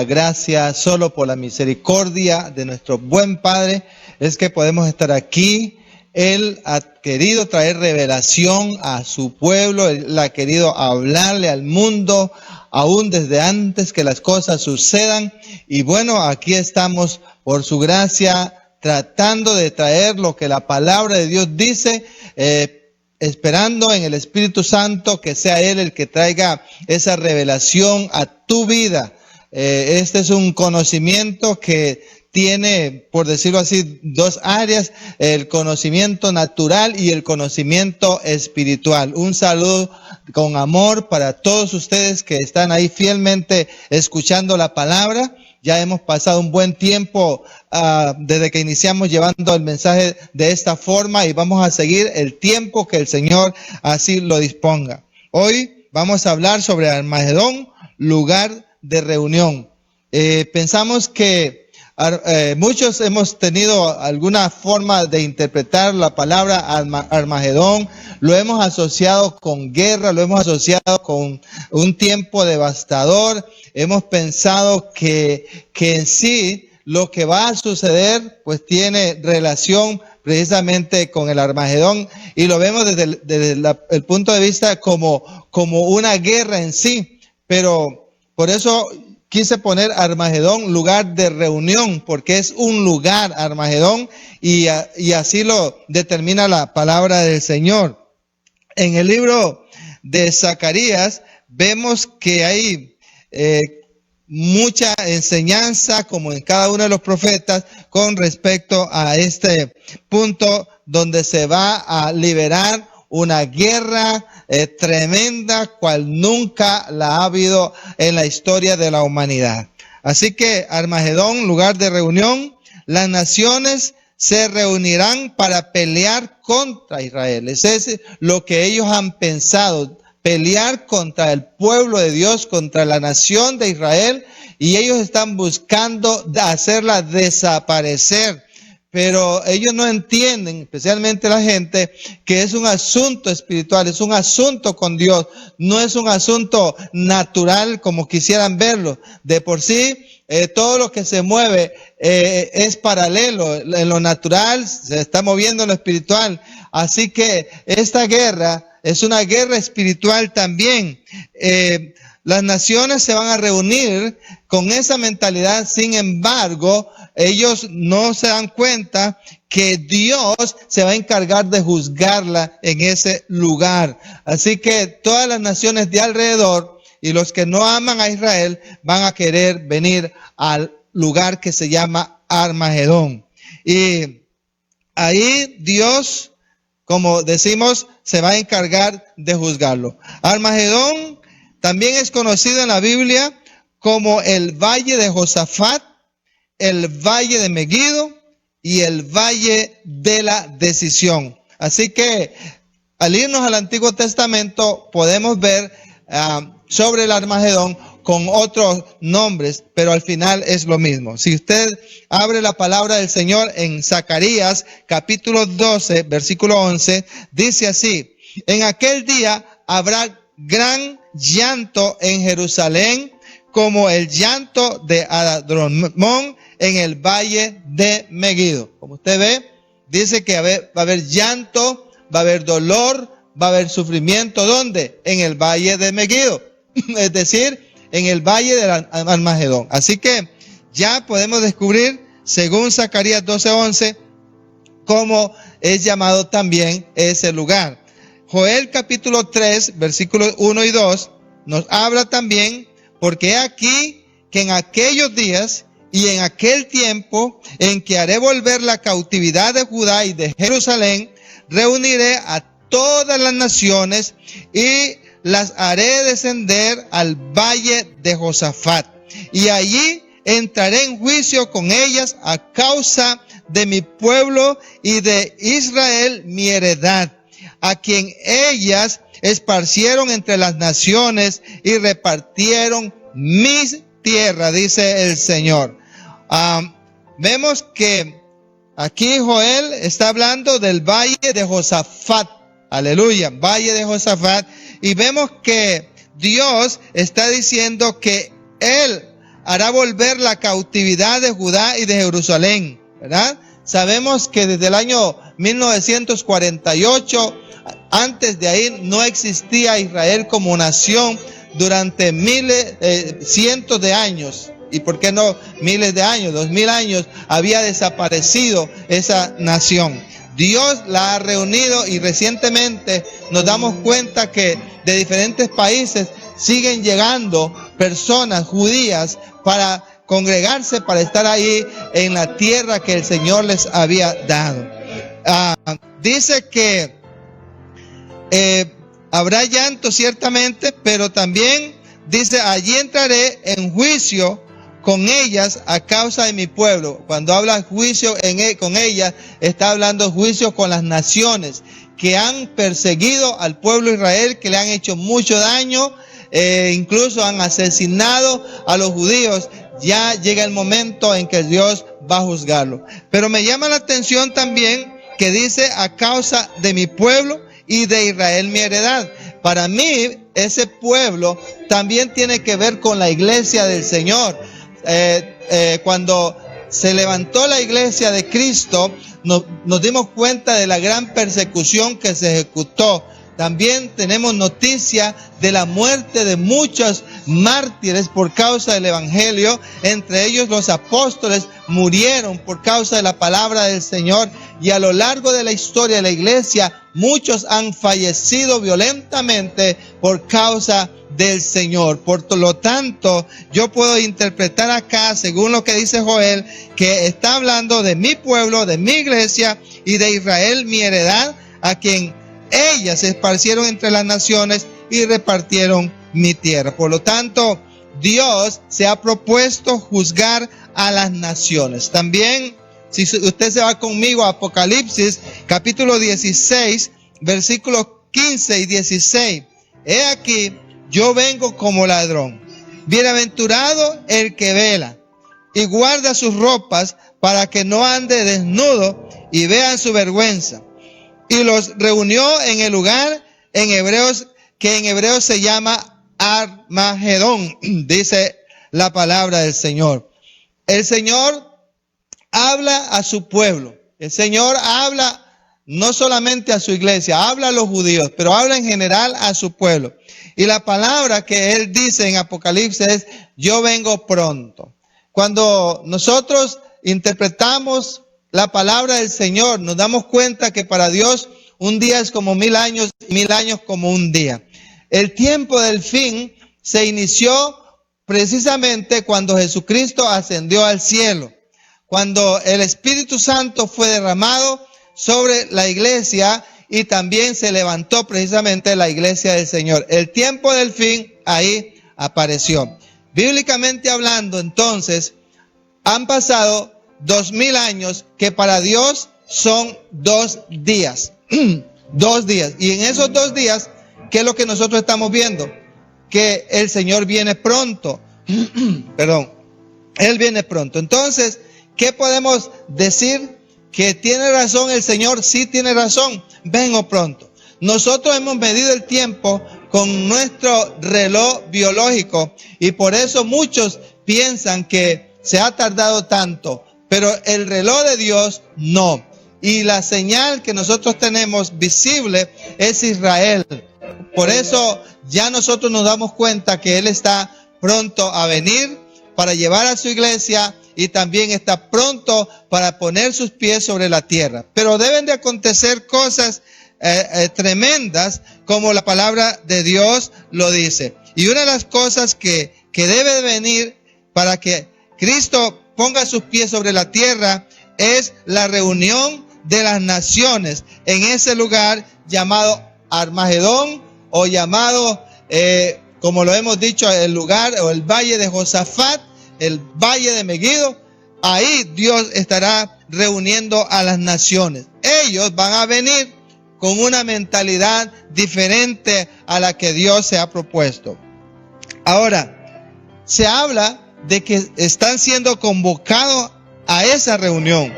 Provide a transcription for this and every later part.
gracia, solo por la misericordia de nuestro buen Padre es que podemos estar aquí. Él ha querido traer revelación a su pueblo, Él ha querido hablarle al mundo aún desde antes que las cosas sucedan. Y bueno, aquí estamos por su gracia tratando de traer lo que la palabra de Dios dice, esperando en el Espíritu Santo que sea Él el que traiga esa revelación a tu vida. Este es un conocimiento que tiene, por decirlo así, dos áreas: el conocimiento natural y el conocimiento espiritual. Un saludo con amor para todos ustedes que están ahí fielmente escuchando la palabra. Ya hemos pasado un buen tiempo desde que iniciamos llevando el mensaje de esta forma, y vamos a seguir el tiempo que el Señor así lo disponga. Hoy vamos a hablar sobre Armagedón, lugar de reunión. Pensamos que muchos hemos tenido alguna forma de interpretar la palabra Armagedón. Lo hemos asociado con guerra, lo hemos asociado con un tiempo devastador. Hemos pensado que en sí lo que va a suceder pues tiene relación precisamente con el Armagedón, y lo vemos desde el punto de vista como una guerra en sí. Pero por eso quise poner Armagedón, lugar de reunión, porque es un lugar, Armagedón, y así lo determina la palabra del Señor. En el libro de Zacarías vemos que hay mucha enseñanza, como en cada uno de los profetas, con respecto a este punto donde se va a liberar una guerra tremenda, cual nunca la ha habido en la historia de la humanidad. Así que Armagedón, lugar de reunión, las naciones se reunirán para pelear contra Israel. Eso es lo que ellos han pensado, pelear contra el pueblo de Dios, contra la nación de Israel, y ellos están buscando hacerla desaparecer. Pero ellos no entienden, especialmente la gente, que es un asunto espiritual, es un asunto con Dios, no es un asunto natural como quisieran verlo. De por sí, todo lo que se mueve es paralelo. En lo natural se está moviendo en lo espiritual. Así que esta guerra es una guerra espiritual también. Las naciones se van a reunir con esa mentalidad. Sin embargo, ellos no se dan cuenta que Dios se va a encargar de juzgarla en ese lugar. Así que todas las naciones de alrededor y los que no aman a Israel van a querer venir al lugar que se llama Armagedón. Y ahí Dios, como decimos, se va a encargar de juzgarlo. Armagedón también es conocido en la Biblia como el Valle de Josafat, el Valle de Megiddo y el Valle de la Decisión. Así que al irnos al Antiguo Testamento podemos ver sobre el Armagedón con otros nombres, pero al final es lo mismo. Si usted abre la palabra del Señor en Zacarías capítulo 12, versículo 11, dice así: en aquel día habrá gran llanto en Jerusalén, como el llanto de Adadromón en el valle de Megiddo. Como usted ve, dice que va a haber llanto, va a haber dolor, va a haber sufrimiento. ¿Dónde? En el valle de Megiddo, es decir, en el valle del Armagedón. Así que ya podemos descubrir, según Zacarías 12:11, cómo es llamado también ese lugar. Joel capítulo 3, versículos 1 y 2, nos habla también: porque he aquí que en aquellos días y en aquel tiempo en que haré volver la cautividad de Judá y de Jerusalén, reuniré a todas las naciones y las haré descender al valle de Josafat. Y allí entraré en juicio con ellas a causa de mi pueblo y de Israel mi heredad, a quien ellas esparcieron entre las naciones y repartieron mis tierras, dice el Señor. Vemos que aquí Joel está hablando del valle de Josafat. Aleluya, valle de Josafat. Y vemos que Dios está diciendo que Él hará volver la cautividad de Judá y de Jerusalén, ¿verdad? Sabemos que desde el año 1948, antes de ahí no existía Israel como nación durante cientos de años. ¿Y por qué no miles de años? 2000 años había desaparecido esa nación. Dios la ha reunido y recientemente nos damos cuenta que de diferentes países siguen llegando personas judías para congregarse, para estar ahí en la tierra que el Señor les había dado. Dice que habrá llanto ciertamente, pero también dice, allí entraré en juicio con ellas a causa de mi pueblo. Cuando habla juicio con ellas, está hablando juicio con las naciones que han perseguido al pueblo de Israel, que le han hecho mucho daño, incluso han asesinado a los judíos. Ya llega el momento en que Dios va a juzgarlo. Pero me llama la atención también que dice a causa de mi pueblo y de Israel mi heredad. Para mí, ese pueblo también tiene que ver con la iglesia del Señor. Cuando se levantó la iglesia de Cristo, nos dimos cuenta de la gran persecución que se ejecutó. También tenemos noticia de la muerte de muchos mártires por causa del evangelio. Entre ellos los apóstoles murieron por causa de la palabra del Señor. Y a lo largo de la historia de la iglesia, muchos han fallecido violentamente por causa del Señor. Por lo tanto, yo puedo interpretar acá, según lo que dice Joel, que está hablando de mi pueblo, de mi iglesia y de Israel, mi heredad, a quien ellas se esparcieron entre las naciones y repartieron mi tierra. Por lo tanto, Dios se ha propuesto juzgar a las naciones. También, si usted se va conmigo a Apocalipsis, capítulo 16, versículos 15 y 16. He aquí, yo vengo como ladrón. Bienaventurado el que vela y guarda sus ropas para que no ande desnudo y vean su vergüenza. Y los reunió en el lugar en hebreos, que en hebreo se llama Armagedón, dice la palabra del Señor. El Señor habla a su pueblo. El Señor habla no solamente a su iglesia, habla a los judíos, pero habla en general a su pueblo. Y la palabra que Él dice en Apocalipsis es, yo vengo pronto. Cuando nosotros interpretamos la palabra del Señor, nos damos cuenta que para Dios un día es como 1000 años, 1000 años como un día. El tiempo del fin se inició precisamente cuando Jesucristo ascendió al cielo, cuando el Espíritu Santo fue derramado sobre la iglesia y también se levantó precisamente la iglesia del Señor. El tiempo del fin ahí apareció. Bíblicamente hablando, entonces, han pasado 2000 años que para Dios son 2 días. 2 días. Y en esos 2 días, ¿qué es lo que nosotros estamos viendo? Que el Señor viene pronto. Perdón. Él viene pronto. Entonces, ¿qué podemos decir? Que tiene razón el Señor. Sí tiene razón. Vengo pronto. Nosotros hemos medido el tiempo con nuestro reloj biológico y por eso muchos piensan que se ha tardado tanto. Pero el reloj de Dios no. Y la señal que nosotros tenemos visible es Israel. Por eso ya nosotros nos damos cuenta que Él está pronto a venir para llevar a su iglesia y también está pronto para poner sus pies sobre la tierra. Pero deben de acontecer cosas tremendas como la palabra de Dios lo dice. Y una de las cosas que debe de venir para que Cristo ponga sus pies sobre la tierra es la reunión de las naciones en ese lugar llamado Armagedón o llamado, como lo hemos dicho, el lugar o el valle de Josafat, el valle de Megiddo. Ahí Dios estará reuniendo a las naciones. Ellos van a venir con una mentalidad diferente a la que Dios se ha propuesto. Ahora, se habla de que están siendo convocados a esa reunión.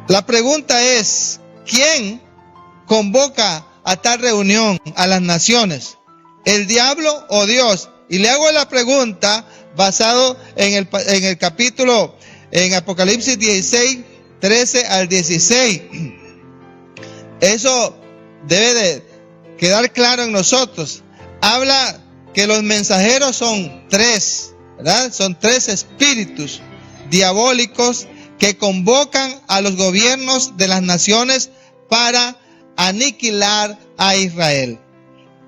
La pregunta es, ¿quién convoca a tal reunión a las naciones? ¿El diablo o Dios? Y le hago la pregunta basado en el capítulo, en Apocalipsis 16, 13 al 16. Eso debe de quedar claro en nosotros. Habla que los mensajeros son tres, ¿verdad? Son tres espíritus diabólicos que convocan a los gobiernos de las naciones para aniquilar a Israel.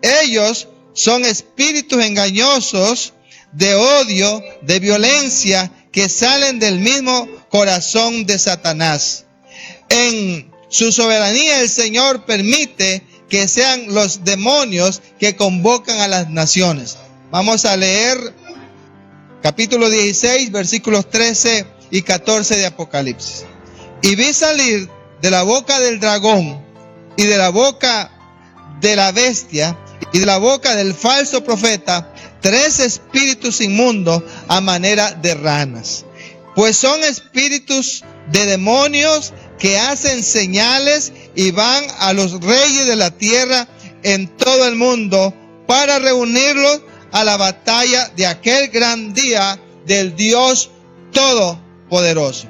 Ellos son espíritus engañosos de odio, de violencia, que salen del mismo corazón de Satanás. En su soberanía el Señor permite que sean los demonios que convocan a las naciones. Vamos a leer capítulo 16, versículos 13 y 14 de Apocalipsis. Y vi salir de la boca del dragón y de la boca de la bestia y de la boca del falso profeta tres espíritus inmundos a manera de ranas, pues son espíritus de demonios que hacen señales y van a los reyes de la tierra en todo el mundo para reunirlos a la batalla de aquel gran día del Dios Todopoderoso.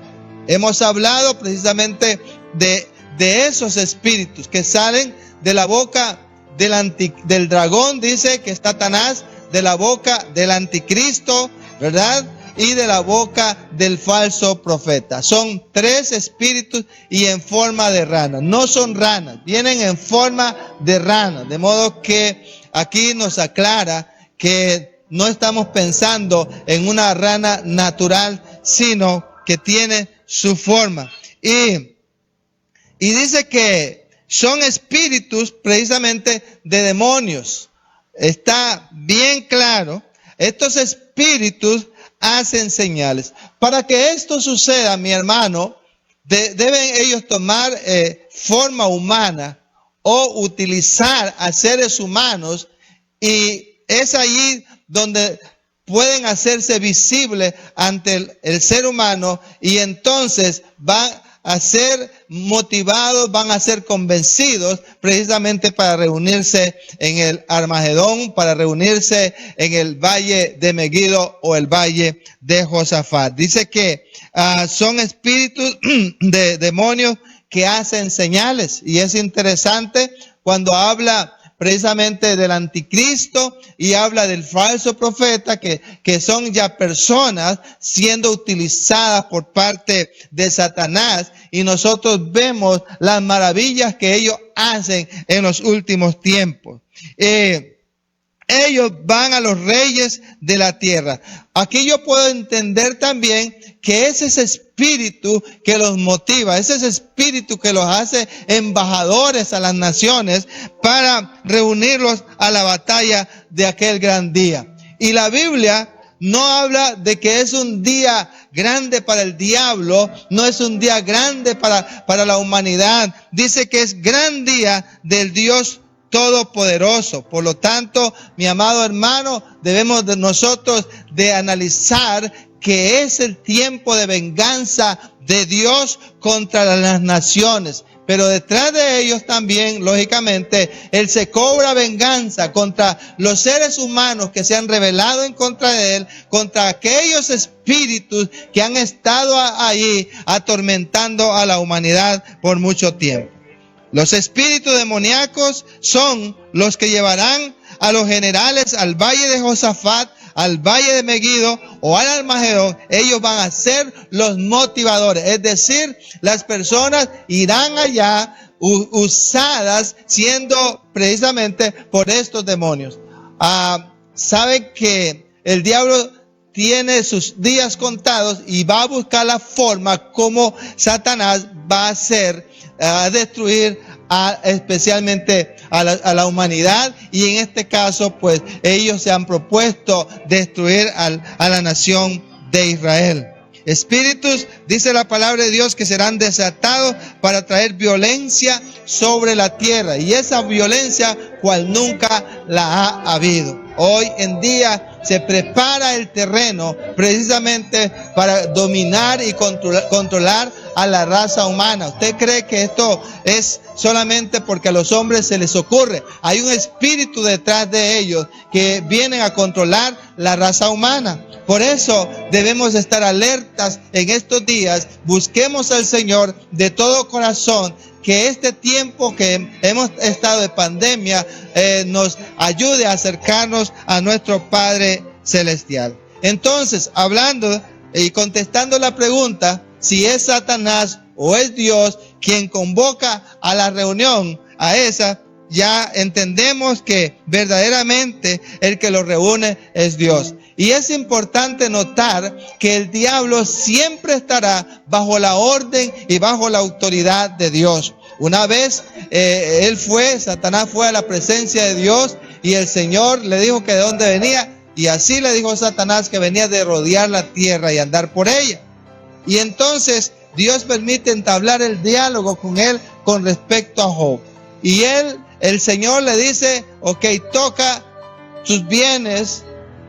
Hemos hablado precisamente de esos espíritus que salen de la boca del dragón, dice que es Satanás, de la boca del anticristo, ¿verdad? Y de la boca del falso profeta. Son tres espíritus y en forma de rana. No son ranas, vienen en forma de rana. De modo que aquí nos aclara que no estamos pensando en una rana natural, sino que tiene su forma. Y dice que son espíritus precisamente de demonios. Está bien claro. Estos espíritus hacen señales. Para que esto suceda, mi hermano, deben ellos tomar forma humana o utilizar a seres humanos, y es allí donde pueden hacerse visibles ante el ser humano, y entonces van a ser motivados, van a ser convencidos precisamente para reunirse en el Armagedón, para reunirse en el valle de Megiddo o el valle de Josafat. Dice que son espíritus de demonios que hacen señales, y es interesante cuando habla precisamente del anticristo y habla del falso profeta, que son ya personas siendo utilizadas por parte de Satanás, y nosotros vemos las maravillas que ellos hacen en los últimos tiempos. Ellos van a los reyes de la tierra. Aquí yo puedo entender también que es ese espíritu que los motiva, es ese espíritu que los hace embajadores a las naciones para reunirlos a la batalla de aquel gran día. Y la Biblia no habla de que es un día grande para el diablo, no es un día grande para la humanidad. Dice que es gran día del Dios Todopoderoso. Por lo tanto, mi amado hermano, debemos de nosotros de analizar que es el tiempo de venganza de Dios contra las naciones. Pero detrás de ellos también, lógicamente, Él se cobra venganza contra los seres humanos que se han rebelado en contra de Él, contra aquellos espíritus que han estado ahí atormentando a la humanidad por mucho tiempo. Los espíritus demoníacos son los que llevarán a los generales al valle de Josafat, al valle de Megiddo o al Armagedón. Ellos van a ser los motivadores, es decir, las personas irán allá usadas siendo precisamente por estos demonios. Saben que el diablo tiene sus días contados y va a buscar la forma como Satanás va a hacer, a destruir especialmente a la humanidad, y en este caso pues ellos se han propuesto destruir a la nación de Israel. Espíritus, dice la palabra de Dios, que serán desatados para traer violencia sobre la tierra, y esa violencia cual nunca la ha habido. Hoy en día se prepara el terreno precisamente para dominar y controlar a la raza humana. ¿Usted cree que esto es solamente porque a los hombres se les ocurre? Hay un espíritu detrás de ellos que vienen a controlar la raza humana. Por eso debemos estar alertas en estos días. Busquemos al Señor de todo corazón, que este tiempo que hemos estado de pandemia nos ayude a acercarnos a nuestro Padre Celestial. Entonces, hablando y contestando la pregunta, si es Satanás o es Dios quien convoca a la reunión, a esa, ya entendemos que verdaderamente el que lo reúne es Dios. Y es importante notar que el diablo siempre estará bajo la orden y bajo la autoridad de Dios. Una vez Satanás fue a la presencia de Dios y el Señor le dijo que de dónde venía, y así le dijo Satanás que venía de rodear la tierra y andar por ella. Y entonces Dios permite entablar el diálogo con él con respecto a Job. Y el Señor le dice, ok, toca sus bienes,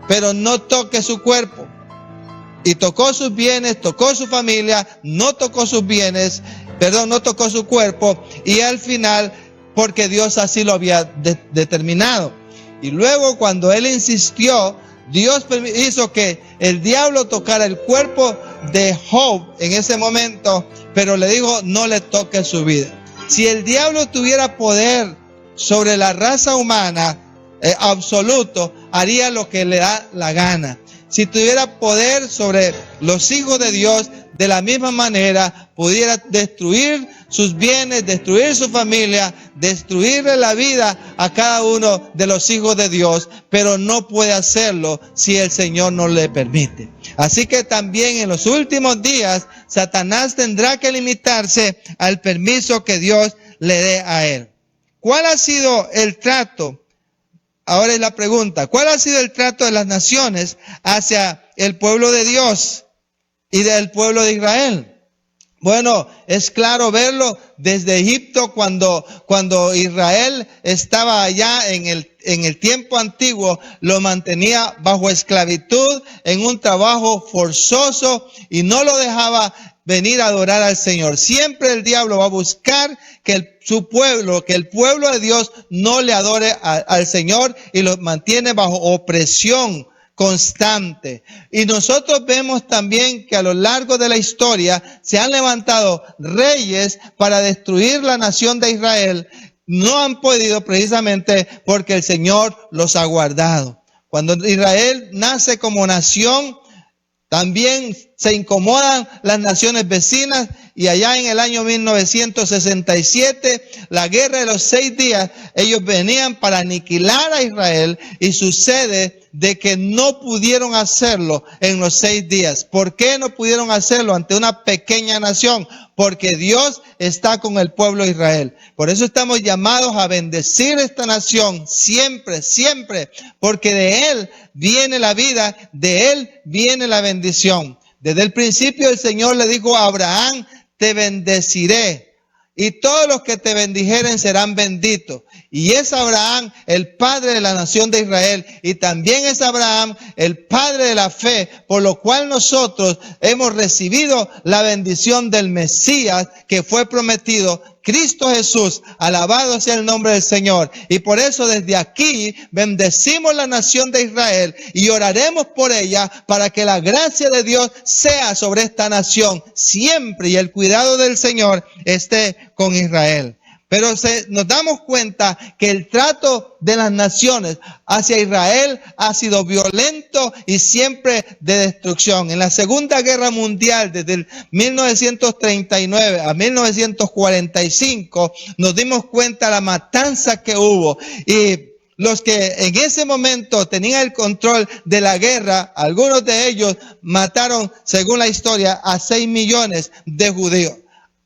pero no toque su cuerpo. Y tocó sus bienes, tocó su familia, no tocó sus bienes, no tocó su cuerpo. Y al final, porque Dios así lo había determinado. Y luego cuando él insistió, Dios hizo que el diablo tocara el cuerpo de Job en ese momento, pero le dijo, no le toque su vida. Si el diablo tuviera poder sobre la raza humana absoluto, haría lo que le da la gana. Si tuviera poder sobre los hijos de Dios, de la misma manera pudiera destruir sus bienes, destruir su familia, destruirle la vida a cada uno de los hijos de Dios, pero no puede hacerlo si el Señor no le permite. Así que también en los últimos días, Satanás tendrá que limitarse al permiso que Dios le dé a él. ¿Cuál ha sido el trato? Ahora es la pregunta, ¿cuál ha sido el trato de las naciones hacia el pueblo de Dios y del pueblo de Israel? Bueno, es claro verlo desde Egipto cuando Israel estaba allá en el tiempo antiguo, lo mantenía bajo esclavitud, en un trabajo forzoso y no lo dejaba venir a adorar al Señor. Siempre el diablo va a buscar que el pueblo de Dios no le adore al Señor y lo mantiene bajo opresión constante. Y nosotros vemos también que a lo largo de la historia se han levantado reyes para destruir la nación de Israel. No han podido precisamente porque el Señor los ha guardado. Cuando Israel nace como nación, también se incomodan las naciones vecinas, y allá en el año 1967, la guerra de los 6 días, ellos venían para aniquilar a Israel, y sucede de que no pudieron hacerlo en los 6 días. ¿Por qué no pudieron hacerlo ante una pequeña nación? Porque Dios está con el pueblo de Israel. Por eso estamos llamados a bendecir esta nación siempre, siempre, porque de Él viene la vida, de Él viene la bendición. Desde el principio el Señor le dijo a Abraham, te bendeciré, y todos los que te bendijeren serán benditos. Y es Abraham el padre de la nación de Israel, y también es Abraham el padre de la fe, por lo cual nosotros hemos recibido la bendición del Mesías que fue prometido, Cristo Jesús. Alabado sea el nombre del Señor. Y por eso desde aquí bendecimos la nación de Israel y oraremos por ella para que la gracia de Dios sea sobre esta nación siempre, y el cuidado del Señor esté con Israel. Pero nos damos cuenta que el trato de las naciones hacia Israel ha sido violento y siempre de destrucción. En la Segunda Guerra Mundial, desde el 1939 a 1945, nos dimos cuenta de la matanza que hubo. Y los que en ese momento tenían el control de la guerra, algunos de ellos mataron, según la historia, a 6 millones de judíos.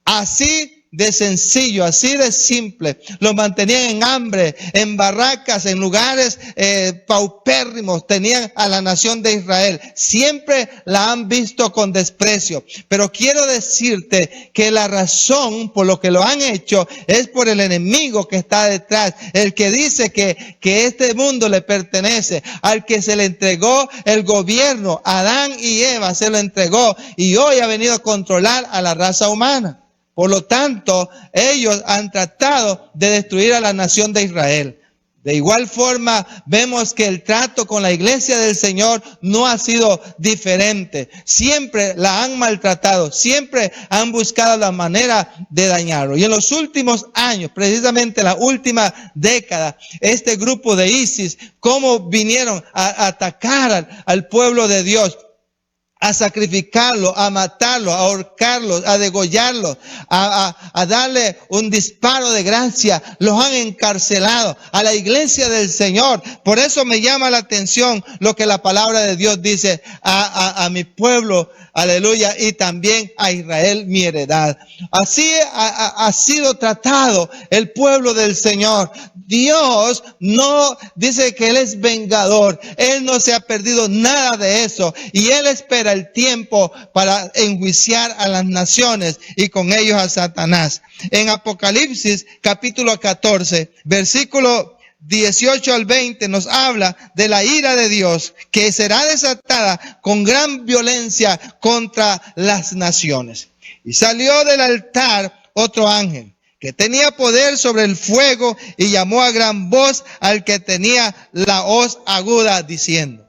Así de sencillo, así de simple. Los mantenían en hambre, en barracas, en lugares paupérrimos. Tenían a la nación de Israel. Siempre la han visto con desprecio. Pero quiero decirte que la razón por lo que lo han hecho es por el enemigo que está detrás. El que dice que este mundo le pertenece. Al que se le entregó el gobierno, Adán y Eva se lo entregó. Y hoy ha venido a controlar a la raza humana. Por lo tanto, ellos han tratado de destruir a la nación de Israel. De igual forma, vemos que el trato con la iglesia del Señor no ha sido diferente. Siempre la han maltratado, siempre han buscado la manera de dañarlo. Y en los últimos años, precisamente la última década, este grupo de ISIS, cómo vinieron a atacar al pueblo de Dios, a sacrificarlo, a matarlo, a ahorcarlo, a degollarlo, a darle un disparo de gracia. Los han encarcelado a la iglesia del Señor. Por eso me llama la atención lo que la palabra de Dios dice a mi pueblo, aleluya, y también a Israel, mi heredad. Así ha sido tratado el pueblo del Señor. Dios no dice que Él es vengador. Él no se ha perdido nada de eso. Y Él espera el tiempo para enjuiciar a las naciones y con ellos a Satanás. En Apocalipsis capítulo 14, versículo 18 al 20 nos habla de la ira de Dios que será desatada con gran violencia contra las naciones. Y salió del altar otro ángel que tenía poder sobre el fuego y llamó a gran voz al que tenía la hoz aguda diciendo: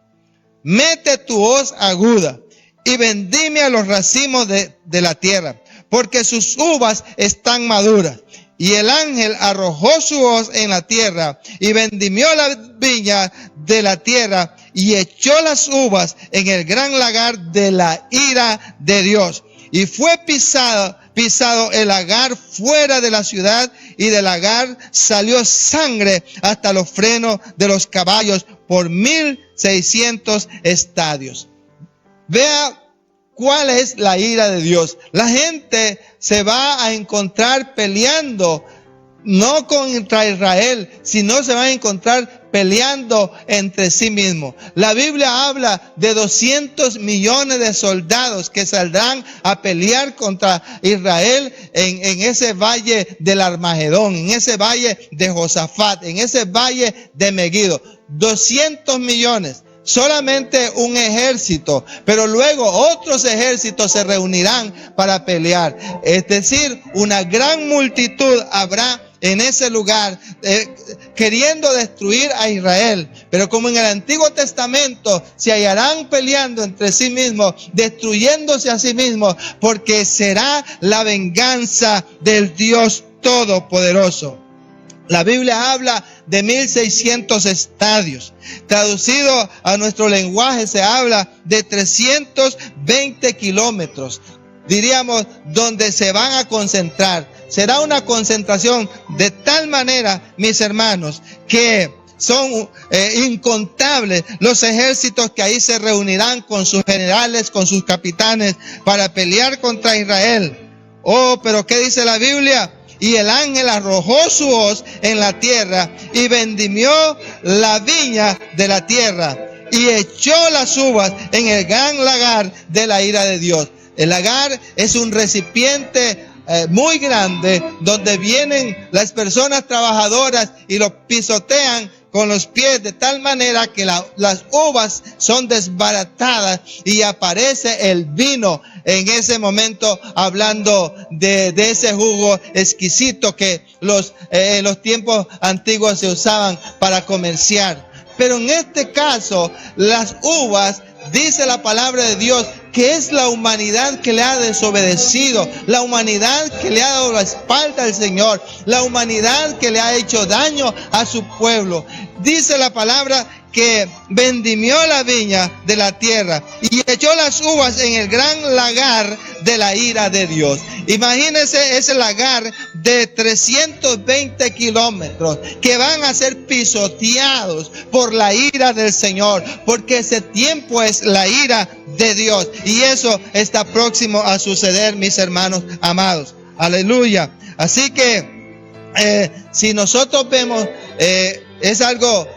mete tu hoz aguda y vendime a los racimos de la tierra, porque sus uvas están maduras. Y el ángel arrojó su hoz en la tierra y vendimió la viña de la tierra y echó las uvas en el gran lagar de la ira de Dios. Y fue pisado el lagar fuera de la ciudad, y del lagar salió sangre hasta los frenos de los caballos por 1,600 estadios. Vea cuál es la ira de Dios. La gente se va a encontrar peleando, no contra Israel, sino se va a encontrar peleando entre sí mismos. La Biblia habla de 200 millones de soldados que saldrán a pelear contra Israel en ese valle del Armagedón, en ese valle de Josafat, en ese valle de Megiddo. 200 millones. Solamente un ejército, pero luego otros ejércitos se reunirán para pelear. Es decir, una gran multitud habrá en ese lugar queriendo destruir a Israel. Pero como en el Antiguo Testamento se hallarán peleando entre sí mismos, destruyéndose a sí mismos, porque será la venganza del Dios Todopoderoso. La Biblia habla de 1,600 estadios. Traducido a nuestro lenguaje se habla de 320 kilómetros. Diríamos donde se van a concentrar. Será una concentración de tal manera, mis hermanos, que son incontables los ejércitos que ahí se reunirán con sus generales, con sus capitanes para pelear contra Israel. Oh, pero ¿qué dice la Biblia? Y el ángel arrojó su hoz en la tierra y vendimió la viña de la tierra y echó las uvas en el gran lagar de la ira de Dios. El lagar es un recipiente muy grande donde vienen las personas trabajadoras y lo pisotean con los pies de tal manera que las uvas son desbaratadas y aparece el vino en ese momento, hablando de ese jugo exquisito que en los tiempos antiguos se usaban para comerciar. Pero en este caso, las uvas, dice la palabra de Dios, que es la humanidad que le ha desobedecido, la humanidad que le ha dado la espalda al Señor, la humanidad que le ha hecho daño a su pueblo. Dice la palabra que vendimió la viña de la tierra y echó las uvas en el gran lagar de la ira de Dios. Imagínense ese lagar de 320 kilómetros que van a ser pisoteados por la ira del Señor, porque ese tiempo es la ira de Dios y eso está próximo a suceder, mis hermanos amados. Aleluya. Así que si nosotros vemos, es algo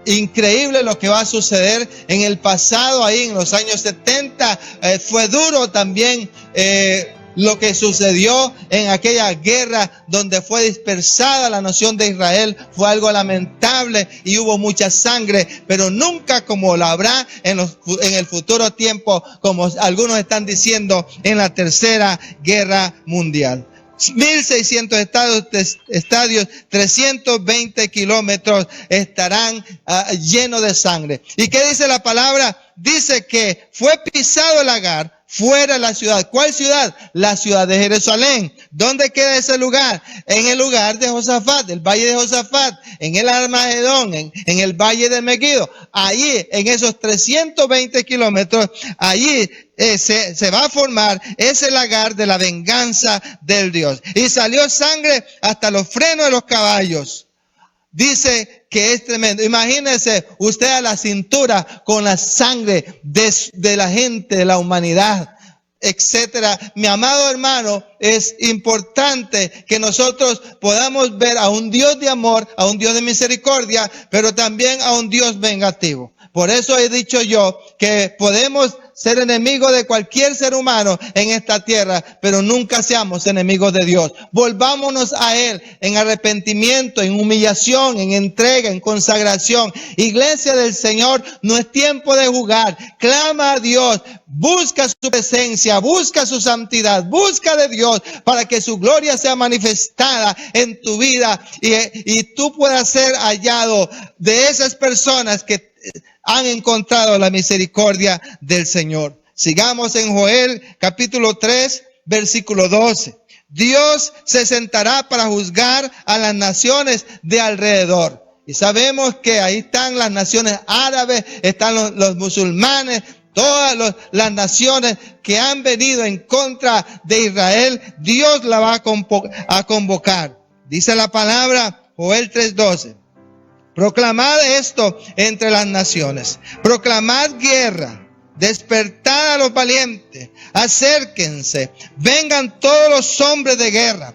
increíble lo que va a suceder en el pasado, ahí en los años 70. Fue duro también lo que sucedió en aquella guerra donde fue dispersada la nación de Israel. Fue algo lamentable y hubo mucha sangre, pero nunca como la habrá en el futuro tiempo, como algunos están diciendo, en la tercera guerra mundial. 1,600 estadios, 320 kilómetros estarán llenos de sangre. ¿Y qué dice la palabra? Dice que fue pisado el Agar fuera de la ciudad. ¿Cuál ciudad? La ciudad de Jerusalén. ¿Dónde queda ese lugar? En el lugar de Josafat, el valle de Josafat, en el Armagedón, en el valle de Megiddo. Allí, en esos 320 kilómetros, allí se va a formar ese lagar de la venganza del Dios. Y salió sangre hasta los frenos de los caballos. Dice que es tremendo. Imagínese usted a la cintura con la sangre de la gente, de la humanidad, etcétera. Mi amado hermano, es importante que nosotros podamos ver a un Dios de amor, a un Dios de misericordia, pero también a un Dios vengativo. Por eso he dicho yo que podemos ser enemigos de cualquier ser humano en esta tierra, pero nunca seamos enemigos de Dios. Volvámonos a Él en arrepentimiento, en humillación, en entrega, en consagración. Iglesia del Señor, no es tiempo de jugar. Clama a Dios, busca su presencia, busca su santidad, busca de Dios para que su gloria sea manifestada en tu vida y tú puedas ser hallado de esas personas que han encontrado la misericordia del Señor. Sigamos en Joel capítulo 3, versículo 12. Dios se sentará para juzgar a las naciones de alrededor. Y sabemos que ahí están las naciones árabes, están los musulmanes, todas las naciones que han venido en contra de Israel. Dios la va a convocar. Dice la palabra, Joel 3:12. Proclamad esto entre las naciones, proclamad guerra, despertad a los valientes, acérquense, vengan todos los hombres de guerra,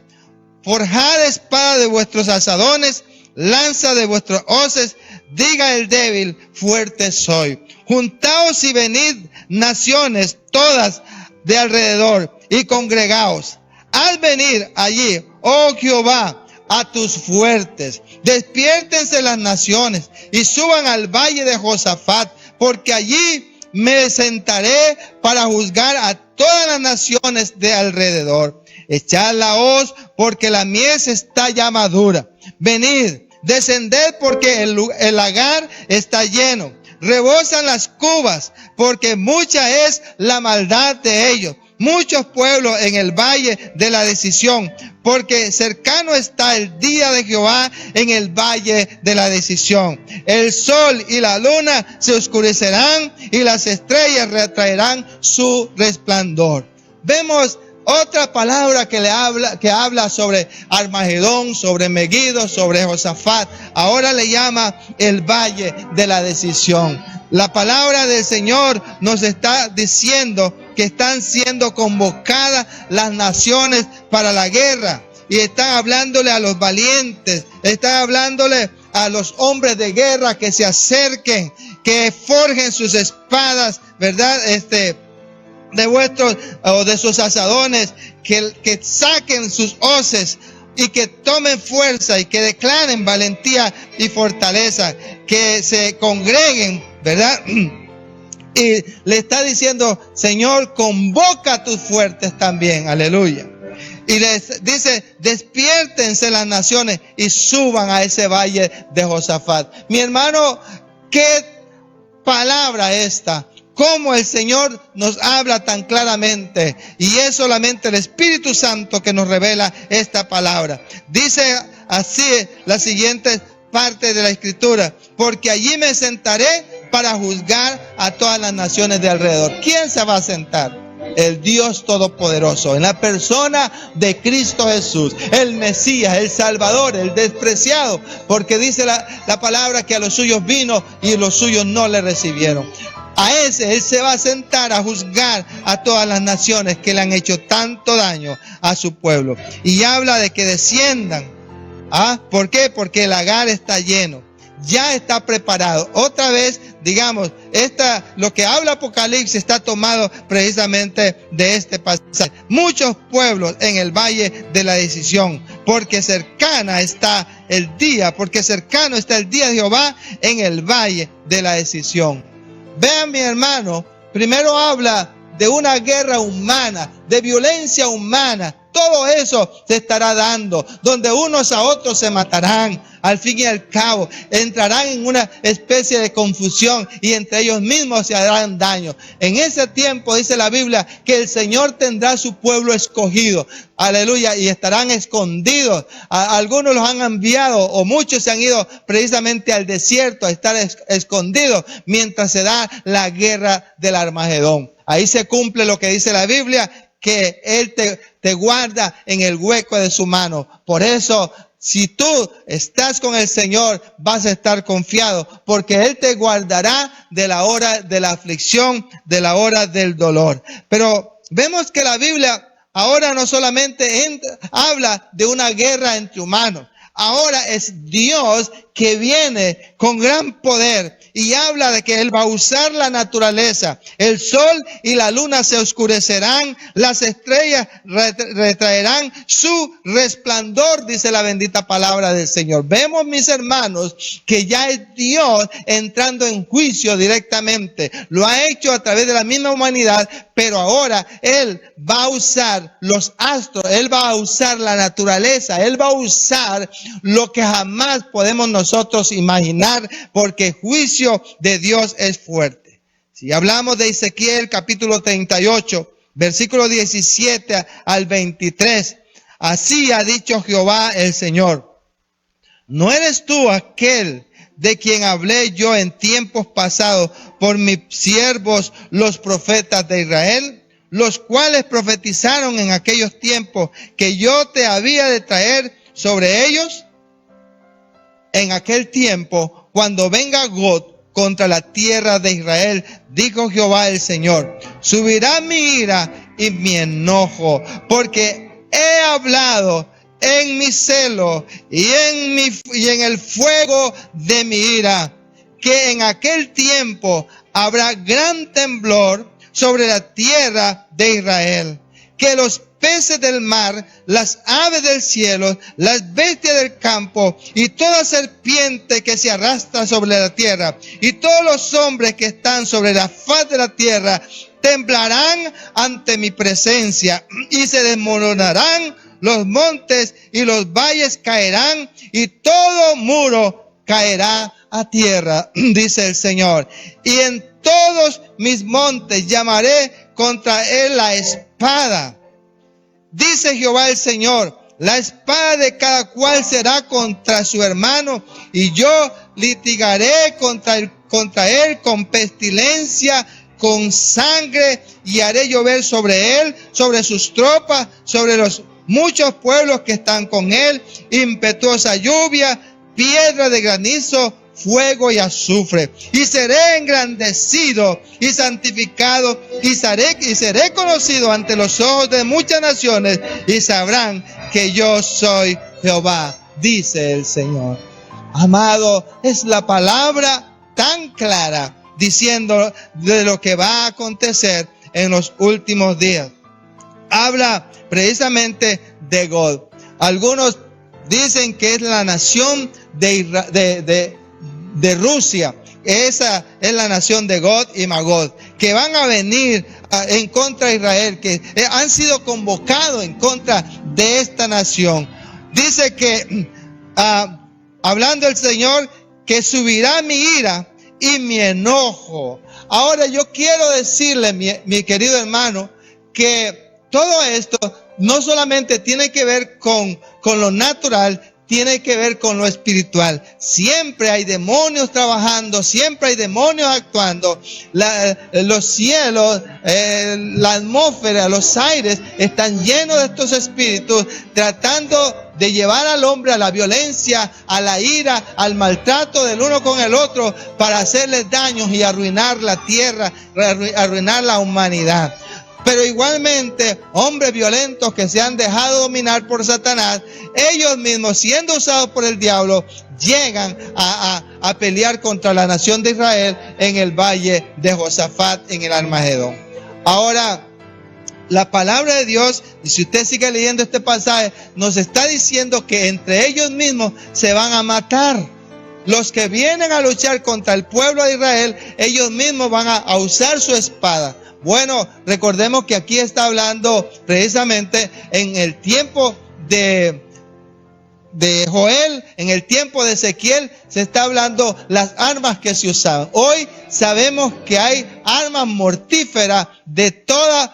forjad espada de vuestros asadones, lanza de vuestros hoces, diga el débil, fuerte soy. Juntaos y venid naciones todas de alrededor y congregaos. Al venir allí, oh Jehová, a tus fuertes, despiértense las naciones y suban al valle de Josafat, porque allí me sentaré para juzgar a todas las naciones de alrededor. Echad la hoz, porque la mies está ya madura. Venid, descended, porque el lagar está lleno. Rebosan las cubas, porque mucha es la maldad de ellos. Muchos pueblos en el valle de la decisión, porque cercano está el día de Jehová en el valle de la decisión. El sol y la luna se oscurecerán y las estrellas retraerán su resplandor. Vemos otra palabra que habla sobre Armagedón, sobre Megiddo, sobre Josafat. Ahora le llama el valle de la decisión. La palabra del Señor nos está diciendo que están siendo convocadas las naciones para la guerra. Y están hablándole a los valientes, están hablándole a los hombres de guerra que se acerquen, que forjen sus espadas, ¿verdad? De vuestros o de sus asadones, que saquen sus hoces y que tomen fuerza y que declaren valentía y fortaleza, que se congreguen, ¿verdad? Y le está diciendo, Señor, convoca a tus fuertes también, aleluya. Y les dice, despiértense las naciones y suban a ese valle de Josafat. Mi hermano, qué palabra esta. Cómo el Señor nos habla tan claramente. Y es solamente el Espíritu Santo que nos revela esta palabra. Dice así la siguiente parte de la Escritura. Porque allí me sentaré para juzgar a todas las naciones de alrededor. ¿Quién se va a sentar? El Dios Todopoderoso, en la persona de Cristo Jesús, el Mesías, el Salvador, el despreciado, porque dice la palabra que a los suyos vino y los suyos no le recibieron. A ese Él se va a sentar a juzgar a todas las naciones que le han hecho tanto daño a su pueblo. Y habla de que desciendan. ¿Por qué? Porque el lagar está lleno. Ya está preparado. Otra vez, digamos, lo que habla Apocalipsis está tomado precisamente de este pasaje. Muchos pueblos en el valle de la decisión, porque cercana está el día, porque cercano está el día de Jehová en el valle de la decisión. Vean, mi hermano, primero habla de una guerra humana, de violencia humana. Todo eso se estará dando, donde unos a otros se matarán. Al fin y al cabo, entrarán en una especie de confusión y entre ellos mismos se harán daño. En ese tiempo dice la Biblia que el Señor tendrá su pueblo escogido. Aleluya, y estarán escondidos. Algunos los han enviado o muchos se han ido precisamente al desierto a estar escondidos mientras se da la guerra del Armagedón. Ahí se cumple lo que dice la Biblia, que Él te guarda en el hueco de su mano. Por eso, si tú estás con el Señor, vas a estar confiado, porque Él te guardará de la hora de la aflicción, de la hora del dolor. Pero vemos que la Biblia ahora no solamente habla de una guerra entre humanos. Ahora es Dios que viene con gran poder y habla de que Él va a usar la naturaleza. El sol y la luna se oscurecerán, las estrellas retraerán su resplandor, dice la bendita palabra del Señor. Vemos, mis hermanos, que ya es Dios entrando en juicio directamente. Lo ha hecho a través de la misma humanidad, pero ahora Él va a usar los astros, Él va a usar la naturaleza, Él va a usar lo que jamás podemos nosotros imaginar, porque juicio de Dios es fuerte. Si hablamos de Ezequiel capítulo 38, versículo 17 al 23, así ha dicho Jehová el Señor: ¿no eres tú aquel de quien hablé yo en tiempos pasados por mis siervos los profetas de Israel, los cuales profetizaron en aquellos tiempos que yo te había de traer sobre ellos? En aquel tiempo, cuando venga Gog contra la tierra de Israel, dijo Jehová el Señor, subirá mi ira y mi enojo, porque he hablado en mi celo y en el fuego de mi ira, que en aquel tiempo habrá gran temblor sobre la tierra de Israel, que los peces del mar, las aves del cielo, las bestias del campo y toda serpiente que se arrastra sobre la tierra y todos los hombres que están sobre la faz de la tierra temblarán ante mi presencia y se desmoronarán los montes y los valles caerán y todo muro caerá a tierra, dice el Señor. Y en todos mis montes llamaré contra él la espada. Dice Jehová el Señor, la espada de cada cual será contra su hermano, y yo litigaré contra él con pestilencia, con sangre, y haré llover sobre él, sobre sus tropas, sobre los muchos pueblos que están con él, impetuosa lluvia, piedra de granizo, fuego y azufre. Y seré engrandecido y santificado y seré conocido ante los ojos de muchas naciones y sabrán que yo soy Jehová, dice el Señor. Amado, es la palabra tan clara diciendo de lo que va a acontecer en los últimos días. Habla precisamente de Gog. Algunos dicen que es la nación de Rusia. Esa es la nación de Gog y Magog, que van a venir en contra de Israel, que han sido convocados en contra de esta nación. Dice que, hablando el Señor, que subirá mi ira y mi enojo. Ahora yo quiero decirle, mi querido hermano, que todo esto no solamente tiene que ver con lo natural, tiene que ver con lo espiritual. Siempre hay demonios trabajando, siempre hay demonios actuando. Los cielos, la atmósfera, los aires están llenos de estos espíritus tratando de llevar al hombre a la violencia, a la ira, al maltrato del uno con el otro para hacerles daños y arruinar la tierra, arruinar la humanidad. Pero igualmente, hombres violentos que se han dejado dominar por Satanás, ellos mismos, siendo usados por el diablo, llegan a pelear contra la nación de Israel en el valle de Josafat, en el Armagedón. Ahora, la palabra de Dios, y si usted sigue leyendo este pasaje, nos está diciendo que entre ellos mismos se van a matar. Los que vienen a luchar contra el pueblo de Israel, ellos mismos van a usar su espada. Bueno, recordemos que aquí está hablando precisamente en el tiempo de Joel, en el tiempo de Ezequiel, se está hablando las armas que se usaban. Hoy sabemos que hay armas mortíferas de todas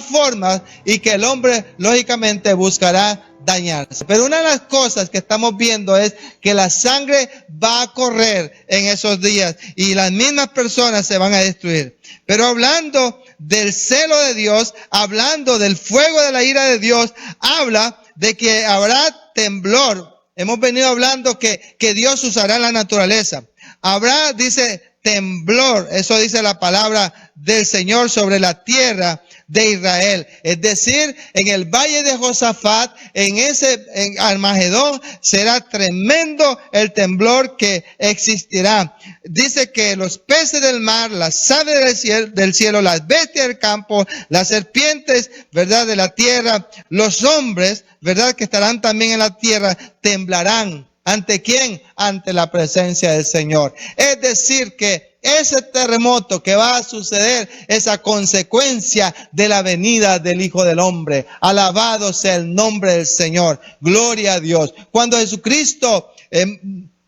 formas y que el hombre lógicamente buscará dañarse. Pero una de las cosas que estamos viendo es que la sangre va a correr en esos días y las mismas personas se van a destruir. Pero hablando del celo de Dios, hablando del fuego de la ira de Dios, habla de que habrá temblor. Hemos venido hablando que Dios usará la naturaleza. Habrá, dice, temblor. Eso dice la palabra del Señor sobre la tierra de Israel. Es decir, en el valle de Josafat, en Armagedón, será tremendo el temblor que existirá. Dice que los peces del mar, las aves del cielo, las bestias del campo, las serpientes, ¿verdad?, de la tierra, los hombres, ¿verdad?, que estarán también en la tierra, temblarán. ¿Ante quién? Ante la presencia del Señor. Es decir, que ese terremoto que va a suceder es a consecuencia de la venida del Hijo del Hombre. Alabado sea el nombre del Señor. Gloria a Dios. Cuando Jesucristo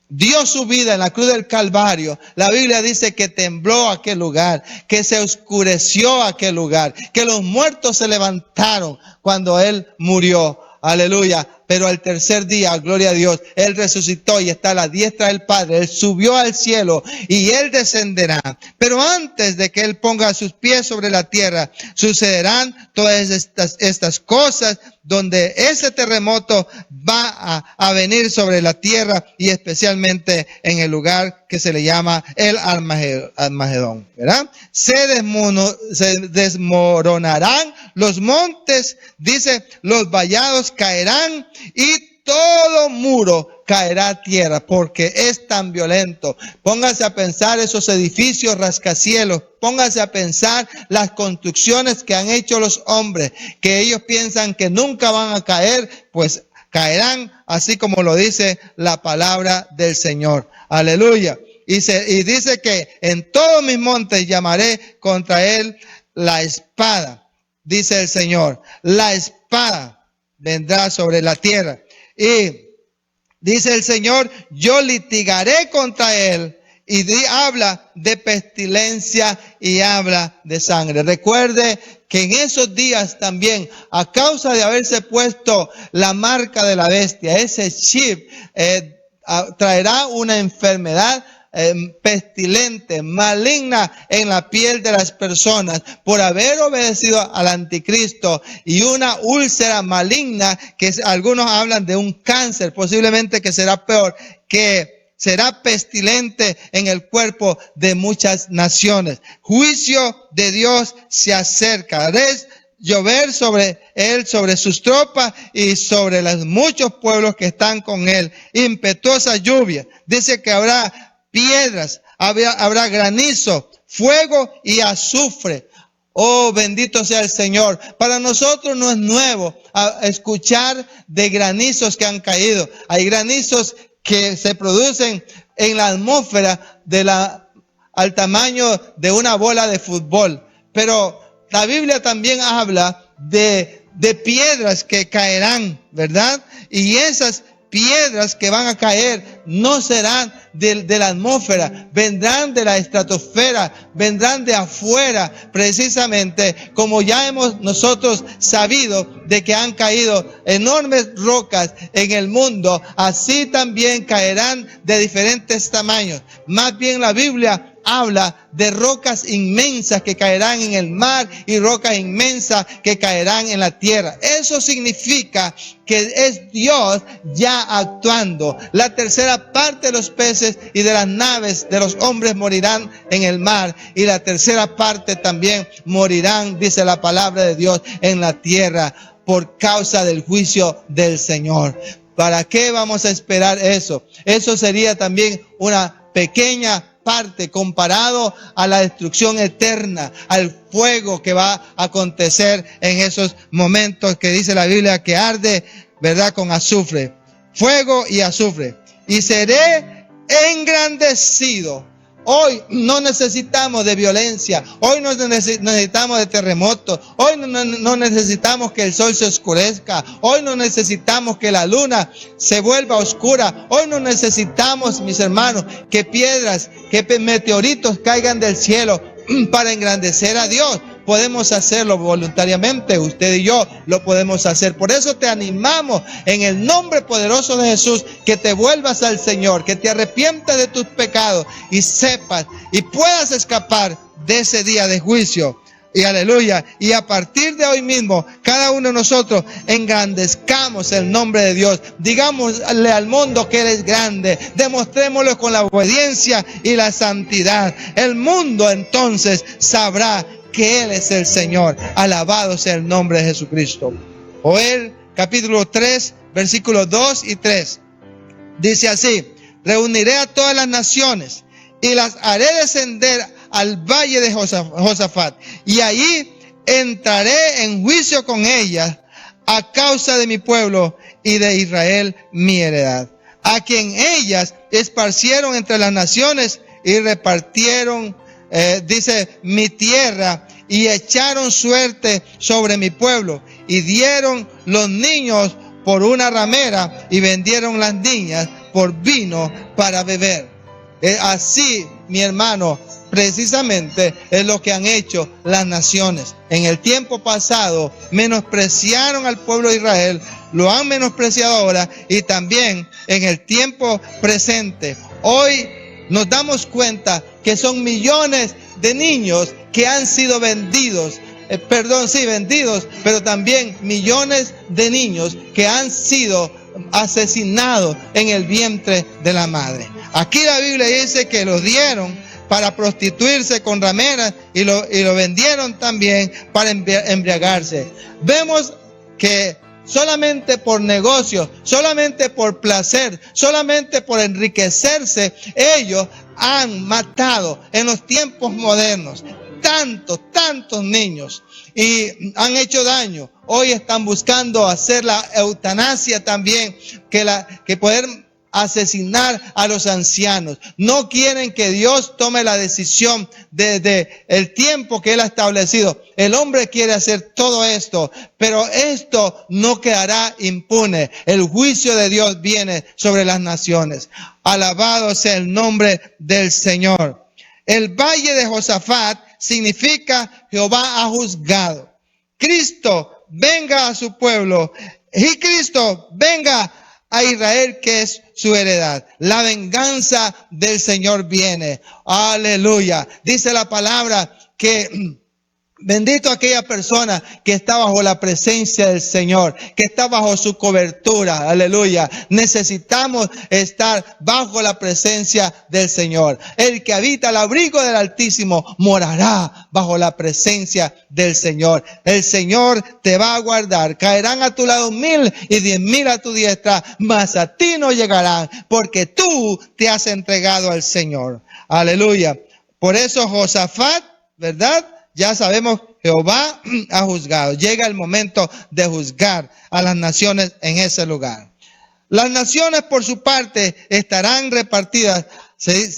dio su vida en la cruz del Calvario, la Biblia dice que tembló aquel lugar, que se oscureció aquel lugar, que los muertos se levantaron cuando Él murió. Aleluya. Pero al tercer día, gloria a Dios, Él resucitó y está a la diestra del Padre. Él subió al cielo y Él descenderá. Pero antes de que Él ponga sus pies sobre la tierra, sucederán todas estas cosas donde ese terremoto va a venir sobre la tierra y especialmente en el lugar que se le llama el Armagedón, ¿verdad? Se desmoronarán los montes, dice, los vallados caerán y todo muro caerá a tierra porque es tan violento. Póngase a pensar esos edificios rascacielos. Póngase a pensar las construcciones que han hecho los hombres, que ellos piensan que nunca van a caer, pues caerán, así como lo dice la palabra del Señor. Aleluya. Y dice que en todos mis montes llamaré contra él la espada, dice el Señor. La espada vendrá sobre la tierra. Y dice el Señor, yo litigaré contra él. Y habla de pestilencia y habla de sangre. Recuerde que en esos días también, a causa de haberse puesto la marca de la bestia, ese chip traerá una enfermedad pestilente, maligna en la piel de las personas por haber obedecido al anticristo, y una úlcera maligna que algunos hablan de un cáncer, posiblemente que será peor, que será pestilente en el cuerpo de muchas naciones. Juicio de Dios se acerca. Haré llover sobre él, sobre sus tropas y sobre los muchos pueblos que están con él. Impetuosa lluvia. Dice que habrá piedras, habrá granizo, fuego y azufre. Oh, bendito sea el Señor. Para nosotros no es nuevo escuchar de granizos que han caído. Hay granizos que se producen en la atmósfera al tamaño de una bola de fútbol. Pero la Biblia también habla de piedras que caerán, ¿verdad? Y esas piedras que van a caer no serán de la atmósfera, vendrán de la estratosfera, vendrán de afuera, precisamente como ya hemos nosotros sabido de que han caído enormes rocas en el mundo, así también caerán de diferentes tamaños. Más bien la Biblia habla de rocas inmensas que caerán en el mar y rocas inmensas que caerán en la tierra. Eso significa que es Dios ya actuando. La tercera parte de los peces y de las naves de los hombres morirán en el mar, y la tercera parte también morirán, dice la palabra de Dios, en la tierra por causa del juicio del Señor. ¿Para qué vamos a esperar eso? Eso sería también una pequeña parte comparado a la destrucción eterna, al fuego que va a acontecer en esos momentos que dice la Biblia que arde, ¿verdad? Con azufre, fuego y azufre. Y seré engrandecido. Hoy no necesitamos de violencia, hoy no necesitamos de terremotos, hoy no necesitamos que el sol se oscurezca, hoy no necesitamos que la luna se vuelva oscura, hoy no necesitamos, mis hermanos, que piedras, que meteoritos caigan del cielo para engrandecer a Dios. Podemos hacerlo voluntariamente, usted y yo lo podemos hacer. Por eso te animamos en el nombre poderoso de Jesús que te vuelvas al Señor, que te arrepientas de tus pecados y sepas y puedas escapar de ese día de juicio. Y aleluya. Y a partir de hoy mismo, cada uno de nosotros engrandezcamos el nombre de Dios. Digámosle al mundo que Él es grande. Demostrémoslo con la obediencia y la santidad. El mundo entonces sabrá que Él es el Señor. Alabado sea el nombre de Jesucristo. Joel capítulo 3, versículos 2 y 3. Dice así: reuniré a todas las naciones y las haré descender al valle de Josafat, y allí entraré en juicio con ellas a causa de mi pueblo y de Israel mi heredad, a quien ellas esparcieron entre las naciones y repartieron, dice, mi tierra, y echaron suerte sobre mi pueblo, y dieron los niños por una ramera, y vendieron las niñas por vino para beber. Así, mi hermano, precisamente es lo que han hecho las naciones. En el tiempo pasado menospreciaron al pueblo de Israel, lo han menospreciado ahora, y también en el tiempo presente. Hoy nos damos cuenta que son millones de niños que han sido vendidos, vendidos, pero también millones de niños que han sido asesinados en el vientre de la madre. Aquí la Biblia dice que los dieron para prostituirse con rameras y lo vendieron también para embriagarse. Vemos que solamente por negocio, solamente por placer, solamente por enriquecerse, ellos han matado en los tiempos modernos tantos niños y han hecho daño. Hoy están buscando hacer la eutanasia también, que poder asesinar a los ancianos. No quieren que Dios tome la decisión desde el tiempo que Él ha establecido. El hombre quiere hacer todo esto, pero esto no quedará impune. El juicio de Dios viene sobre las naciones. Alabado sea el nombre del Señor. El valle de Josafat significa Jehová ha juzgado. Cristo venga a su pueblo y Cristo venga a Israel, que es su heredad. La venganza del Señor viene. Aleluya. Dice la palabra que bendito aquella persona que está bajo la presencia del Señor, que está bajo su cobertura. Aleluya. Necesitamos estar bajo la presencia del Señor. El que habita al abrigo del Altísimo morará bajo la presencia del Señor. El Señor te va a guardar. Caerán a tu lado 1000 y 10,000 a tu diestra, mas a ti no llegarán, porque tú te has entregado al Señor. Aleluya. Por eso Josafat, ¿verdad? Ya sabemos, Jehová ha juzgado. Llega el momento de juzgar a las naciones en ese lugar. Las naciones, por su parte, estarán repartidas,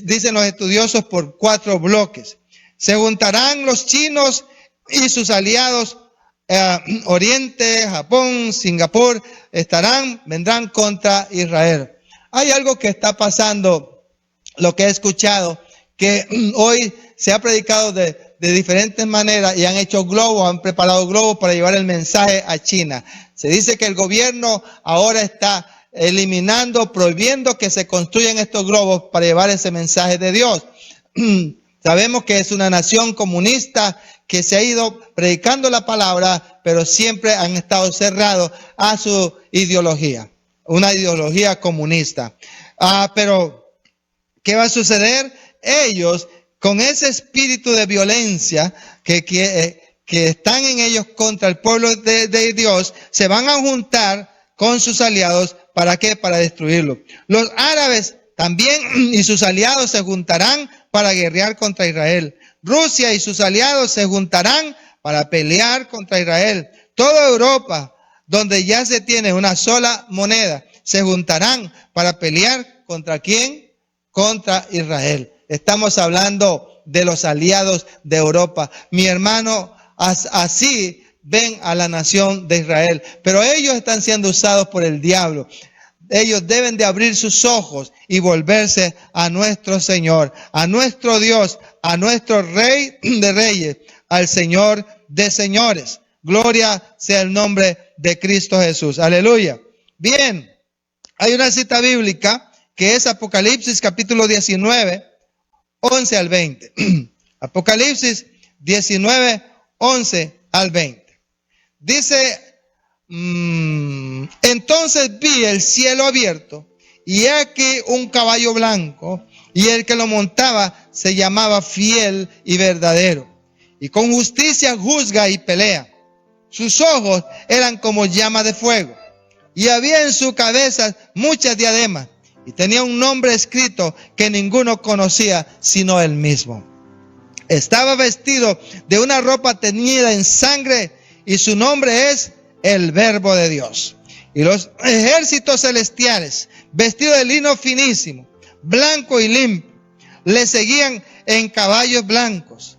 dicen los estudiosos, por 4 bloques. Se juntarán los chinos y sus aliados, Oriente, Japón, Singapur, vendrán contra Israel. Hay algo que está pasando, lo que he escuchado, que hoy se ha predicado de diferentes maneras y han hecho globos, han preparado globos para llevar el mensaje a China. Se dice que el gobierno ahora está prohibiendo que se construyan estos globos para llevar ese mensaje de Dios. Sabemos que es una nación comunista que se ha ido predicando la palabra, pero siempre han estado cerrados a su ideología, una ideología comunista. Pero, ¿qué va a suceder? Ellos, con ese espíritu de violencia que están en ellos contra el pueblo de Dios, se van a juntar con sus aliados. ¿Para qué? Para destruirlo. Los árabes también y sus aliados se juntarán para guerrear contra Israel. Rusia y sus aliados se juntarán para pelear contra Israel. Toda Europa, donde ya se tiene una sola moneda, se juntarán para pelear ¿contra quién? Contra Israel. Estamos hablando de los aliados de Europa. Mi hermano, así ven a la nación de Israel. Pero ellos están siendo usados por el diablo. Ellos deben de abrir sus ojos y volverse a nuestro Señor, a nuestro Dios, a nuestro Rey de Reyes, al Señor de Señores. Gloria sea el nombre de Cristo Jesús. Aleluya. Bien, hay una cita bíblica que es Apocalipsis capítulo 19, 11 al 20. Apocalipsis 19, 11 al 20. Dice: entonces vi el cielo abierto, y he aquí un caballo blanco, y el que lo montaba se llamaba Fiel y Verdadero, y con justicia juzga y pelea. Sus ojos eran como llama de fuego, y había en su cabeza muchas diademas, y tenía un nombre escrito que ninguno conocía sino él mismo. Estaba vestido de una ropa teñida en sangre, y su nombre es el Verbo de Dios. Y los ejércitos celestiales, vestidos de lino finísimo, blanco y limpio, le seguían en caballos blancos.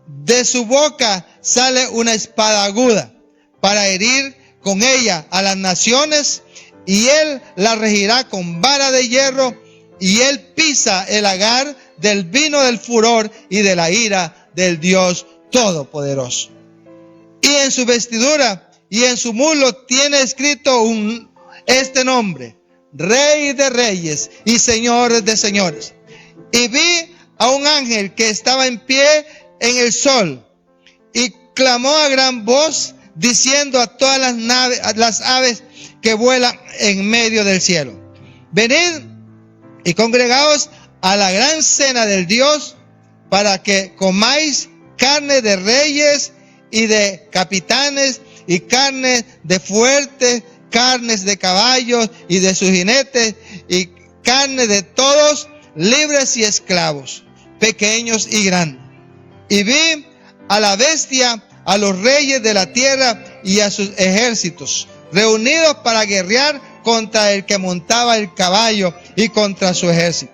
De su boca sale una espada aguda para herir con ella a las naciones, y él la regirá con vara de hierro, y él pisa el lagar del vino del furor y de la ira del Dios Todopoderoso. Y en su vestidura y en su muslo tiene escrito este nombre: Rey de Reyes y Señor de Señores. Y vi a un ángel que estaba en pie en el sol, y clamó a gran voz, diciendo a todas las aves que vuelan en medio del cielo: venid y congregaos a la gran cena del Dios, para que comáis carne de reyes y de capitanes, y carne de fuertes, carnes de caballos y de sus jinetes, y carne de todos, libres y esclavos, pequeños y grandes. Y vi a la bestia, a los reyes de la tierra y a sus ejércitos, reunidos para guerrear contra el que montaba el caballo y contra su ejército.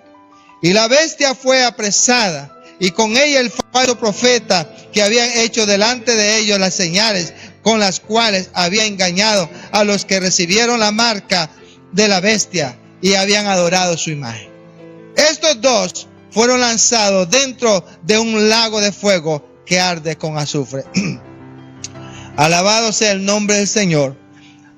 Y la bestia fue apresada, y con ella el falso profeta, que habían hecho delante de ellos las señales con las cuales había engañado a los que recibieron la marca de la bestia y habían adorado su imagen. Estos dos fueron lanzados dentro de un lago de fuego que arde con azufre. Alabado sea el nombre del Señor.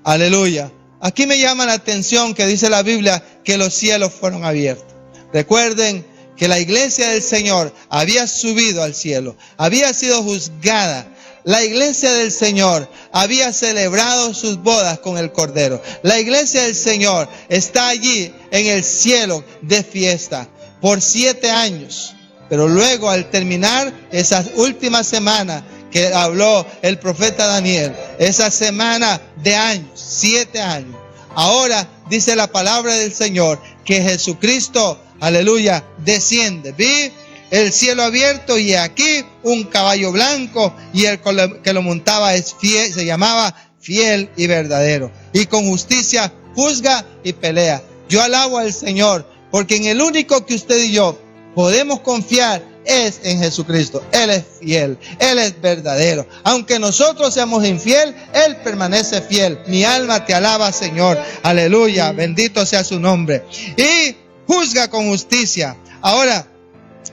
Aleluya. Aquí me llama la atención que dice la Biblia que los cielos fueron abiertos. Recuerden que la iglesia del Señor había subido al cielo, había sido juzgada. La iglesia del Señor había celebrado sus bodas con el Cordero. La iglesia del Señor está allí en el cielo de fiesta por 7 años. Pero luego, al terminar esas últimas semanas que habló el profeta Daniel, esa semana de años, 7 años, ahora dice la palabra del Señor que Jesucristo, aleluya, desciende. Vi el cielo abierto, y aquí un caballo blanco, y el que lo montaba es fiel, se llamaba Fiel y Verdadero, y con justicia juzga y pelea. Yo alabo al Señor, porque en el único que usted y yo podemos confiar es en Jesucristo. Él es fiel, Él es verdadero. Aunque nosotros seamos infiel, Él permanece fiel. Mi alma te alaba, Señor. Aleluya, bendito sea su nombre. Y juzga con justicia. Ahora,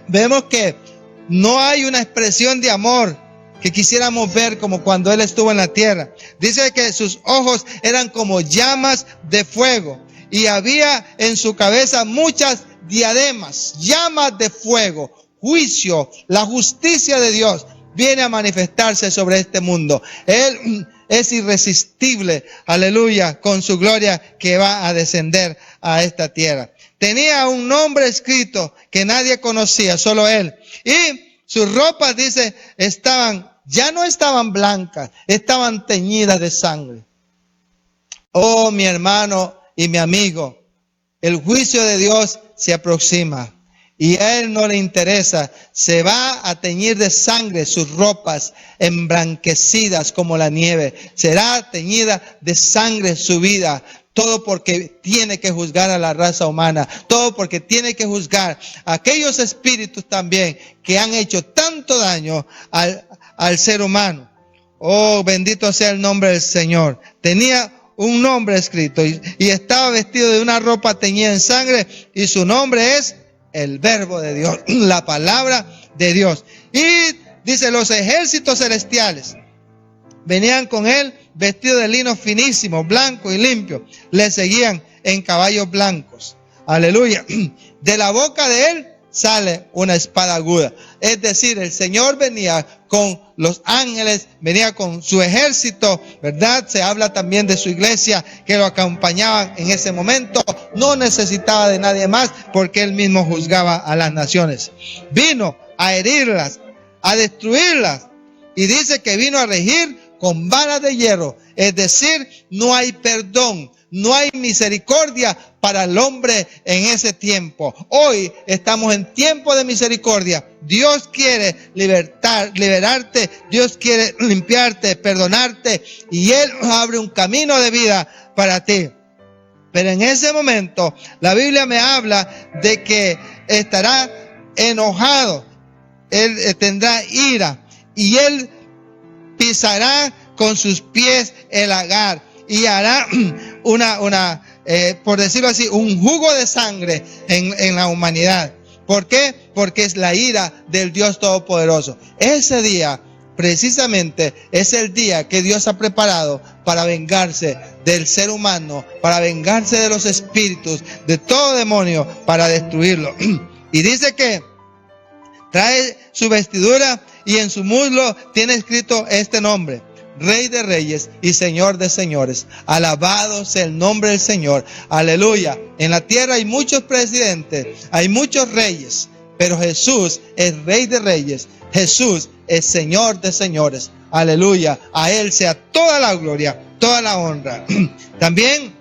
vemos que no hay una expresión de amor que quisiéramos ver como cuando Él estuvo en la tierra. Dice que sus ojos eran como llamas de fuego, y había en su cabeza muchas diademas, llamas de fuego, juicio, la justicia de Dios viene a manifestarse sobre este mundo. Él es irresistible, aleluya, con su gloria que va a descender a esta tierra. Tenía un nombre escrito que nadie conocía, solo él. Y sus ropas, dice, ya no estaban blancas, estaban teñidas de sangre. Oh, mi hermano y mi amigo, el juicio de Dios se aproxima. Y a él no le interesa, se va a teñir de sangre sus ropas emblanquecidas como la nieve. Será teñida de sangre su vida. Todo porque tiene que juzgar a la raza humana. Todo porque tiene que juzgar a aquellos espíritus también que han hecho tanto daño al ser humano. Oh, bendito sea el nombre del Señor. Tenía un nombre escrito y estaba vestido de una ropa teñida en sangre, y su nombre es el Verbo de Dios, la palabra de Dios. Y dice, los ejércitos celestiales venían con él vestidos de lino finísimo, blanco y limpio. Le seguían en caballos blancos. Aleluya. De la boca de él sale una espada aguda. Es decir, el Señor venía con los ángeles, venía con su ejército, ¿verdad? Se habla también de su iglesia que lo acompañaban en ese momento. No necesitaba de nadie más porque él mismo juzgaba a las naciones. Vino a herirlas, a destruirlas. Y dice que vino a regir con varas de hierro. Es decir, no hay perdón, no hay misericordia para el hombre en ese tiempo. Hoy estamos en tiempo de misericordia. Dios quiere liberarte, Dios quiere limpiarte, perdonarte, y Él abre un camino de vida para ti. Pero en ese momento la Biblia me habla de que estará enojado, Él tendrá ira, y Él pisará con sus pies el lagar y hará por decirlo así, un jugo de sangre en la humanidad. ¿Por qué? Porque es la ira del Dios Todopoderoso. Ese día, precisamente, es el día que Dios ha preparado para vengarse del ser humano, para vengarse de los espíritus, de todo demonio, para destruirlo. Y dice que trae su vestidura y en su muslo tiene escrito este nombre: Rey de Reyes y Señor de Señores. Alabado sea el nombre del Señor. Aleluya. En la tierra hay muchos presidentes, hay muchos reyes, pero Jesús es Rey de Reyes. Jesús es Señor de Señores. Aleluya. A Él sea toda la gloria, toda la honra. También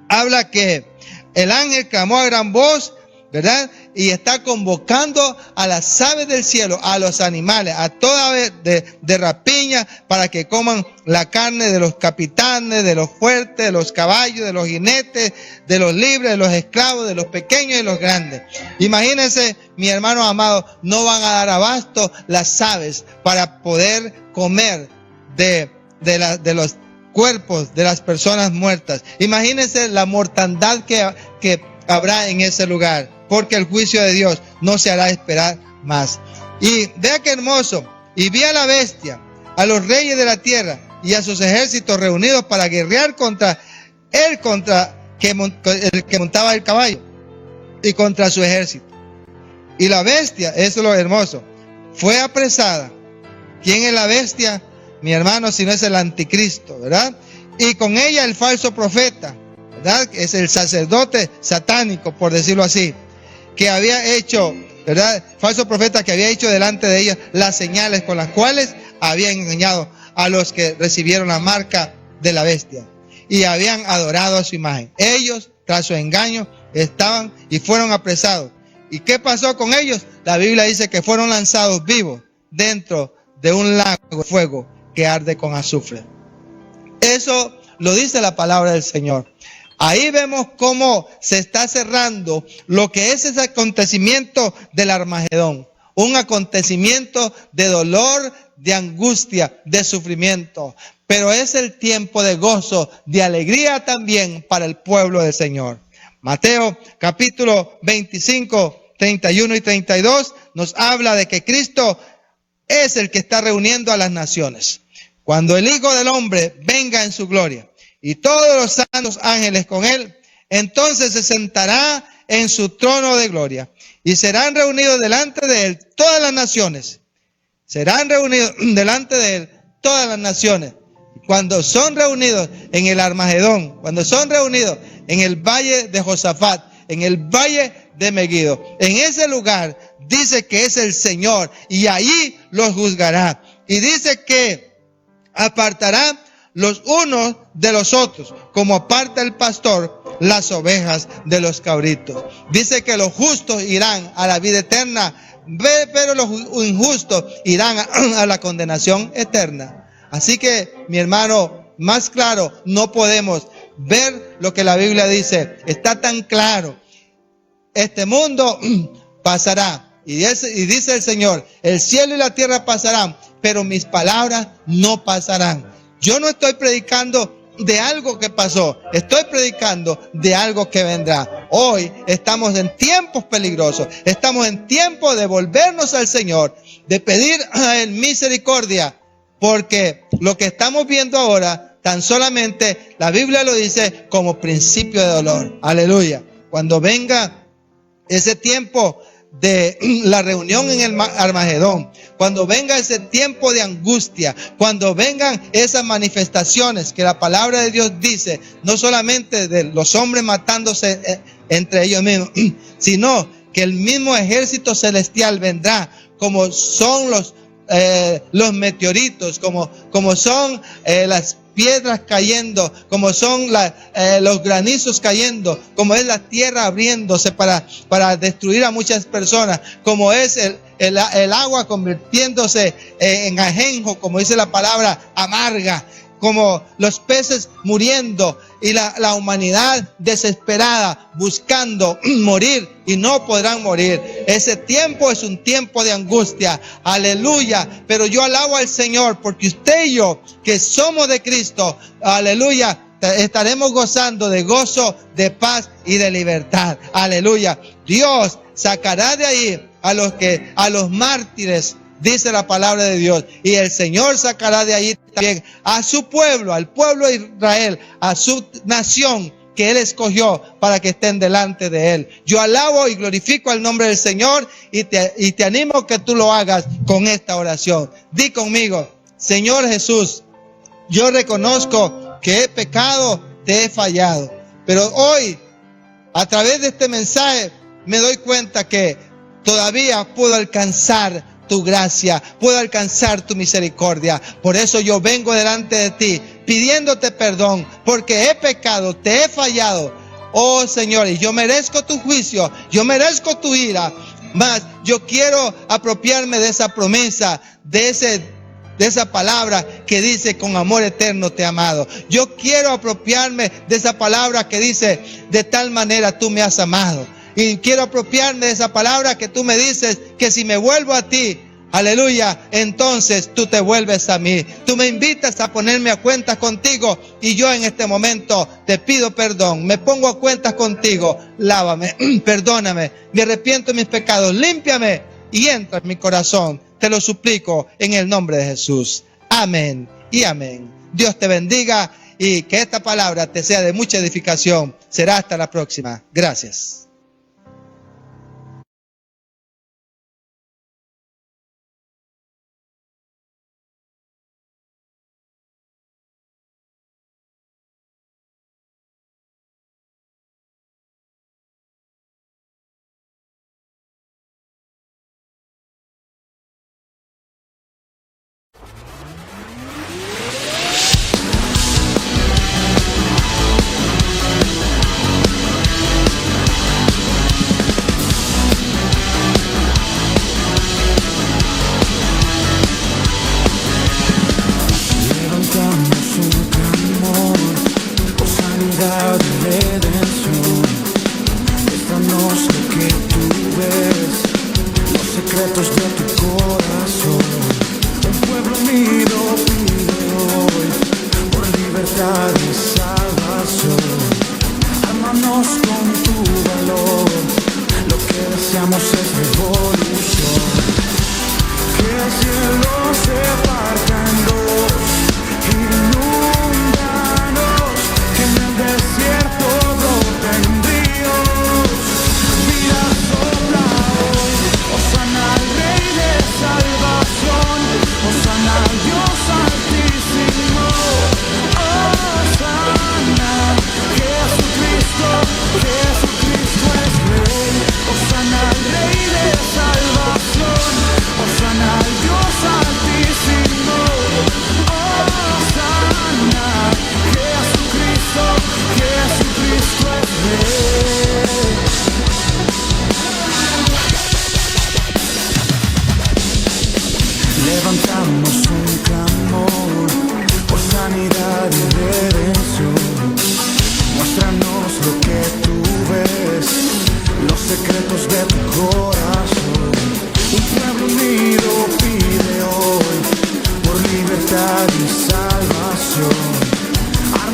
habla que el ángel clamó a gran voz, ¿verdad? Y está convocando a las aves del cielo, a los animales, a toda ave de rapiña, para que coman la carne de los capitanes, de los fuertes, de los caballos, de los jinetes, de los libres, de los esclavos, de los pequeños y los grandes. Imagínense, mi hermano amado, no van a dar abasto las aves para poder comer de los cuerpos de las personas muertas. Imagínense la mortandad que habrá en ese lugar, porque el juicio de Dios no se hará esperar más. Y vea qué hermoso. Y vi a la bestia, a los reyes de la tierra y a sus ejércitos reunidos para guerrear contra el que montaba el caballo y contra su ejército. Y la bestia, eso es lo hermoso, fue apresada. ¿Quién es la bestia? Mi hermano, si no es el anticristo, ¿verdad? Y con ella el falso profeta, ¿verdad? Es el sacerdote satánico, por decirlo así, que había hecho, ¿verdad? Falso profeta que había hecho delante de ellos las señales con las cuales habían engañado a los que recibieron la marca de la bestia y habían adorado a su imagen. Ellos, tras su engaño, estaban y fueron apresados. ¿Y qué pasó con ellos? La Biblia dice que fueron lanzados vivos dentro de un lago de fuego que arde con azufre. Eso lo dice la palabra del Señor. Ahí vemos cómo se está cerrando lo que es ese acontecimiento del Armagedón. Un acontecimiento de dolor, de angustia, de sufrimiento. Pero es el tiempo de gozo, de alegría también para el pueblo del Señor. Mateo capítulo 25, 31 y 32 nos habla de que Cristo es el que está reuniendo a las naciones. Cuando el Hijo del Hombre venga en su gloria y todos los santos ángeles con él, entonces se sentará en su trono de gloria. Y serán reunidos delante de él todas las naciones. Serán reunidos delante de él todas las naciones. Cuando son reunidos en el Armagedón, cuando son reunidos en el valle de Josafat, en el valle de Megiddo, en ese lugar dice que es el Señor y ahí los juzgará. Y dice que apartará los unos de los otros, como aparta el pastor las ovejas de los cabritos. Dice que los justos irán a la vida eterna, pero los injustos irán a la condenación eterna. Así que, mi hermano, más claro no podemos ver lo que la Biblia dice. Está tan claro. Este mundo pasará. Y dice el Señor, el cielo y la tierra pasarán, pero mis palabras no pasarán. Yo no estoy predicando de algo que pasó, estoy predicando de algo que vendrá. Hoy estamos en tiempos peligrosos, estamos en tiempo de volvernos al Señor, de pedir a Él misericordia, porque lo que estamos viendo ahora, tan solamente la Biblia lo dice como principio de dolor. Aleluya. Cuando venga ese tiempo de la reunión en el Armagedón, cuando venga ese tiempo de angustia, cuando vengan esas manifestaciones que la palabra de Dios dice, no solamente de los hombres matándose entre ellos mismos, sino que el mismo ejército celestial vendrá, como son los meteoritos, como son las piedras cayendo, como son los granizos cayendo, como es la tierra abriéndose para destruir a muchas personas, como es el agua convirtiéndose en ajenjo, como dice la palabra, amarga, como los peces muriendo y la humanidad desesperada buscando morir y no podrán morir. Ese tiempo es un tiempo de angustia. Aleluya. Pero yo alabo al Señor porque usted y yo, que somos de Cristo, aleluya, estaremos gozando de gozo, de paz y de libertad. Aleluya. Dios sacará de ahí a los mártires, dice la palabra de Dios, y el Señor sacará de allí también a su pueblo, al pueblo de Israel, a su nación que Él escogió para que estén delante de Él. Yo alabo y glorifico el nombre del Señor y te animo a que tú lo hagas con esta oración. Di conmigo: Señor Jesús, yo reconozco que he pecado, te he fallado, pero hoy, a través de este mensaje, me doy cuenta que todavía puedo alcanzar tu gracia, puedo alcanzar tu misericordia. Por eso yo vengo delante de ti pidiéndote perdón, porque he pecado, te he fallado. Oh Señor, y yo merezco tu juicio, yo merezco tu ira, mas yo quiero apropiarme de esa promesa, de esa palabra que dice: con amor eterno te he amado. Yo quiero apropiarme de esa palabra que dice: de tal manera tú me has amado. Y quiero apropiarme de esa palabra que tú me dices que si me vuelvo a ti, aleluya, entonces tú te vuelves a mí. Tú me invitas a ponerme a cuentas contigo y yo en este momento te pido perdón. Me pongo a cuentas contigo. Lávame, perdóname, me arrepiento de mis pecados, límpiame y entra en mi corazón. Te lo suplico en el nombre de Jesús. Amén y amén. Dios te bendiga y que esta palabra te sea de mucha edificación. Será hasta la próxima. Gracias.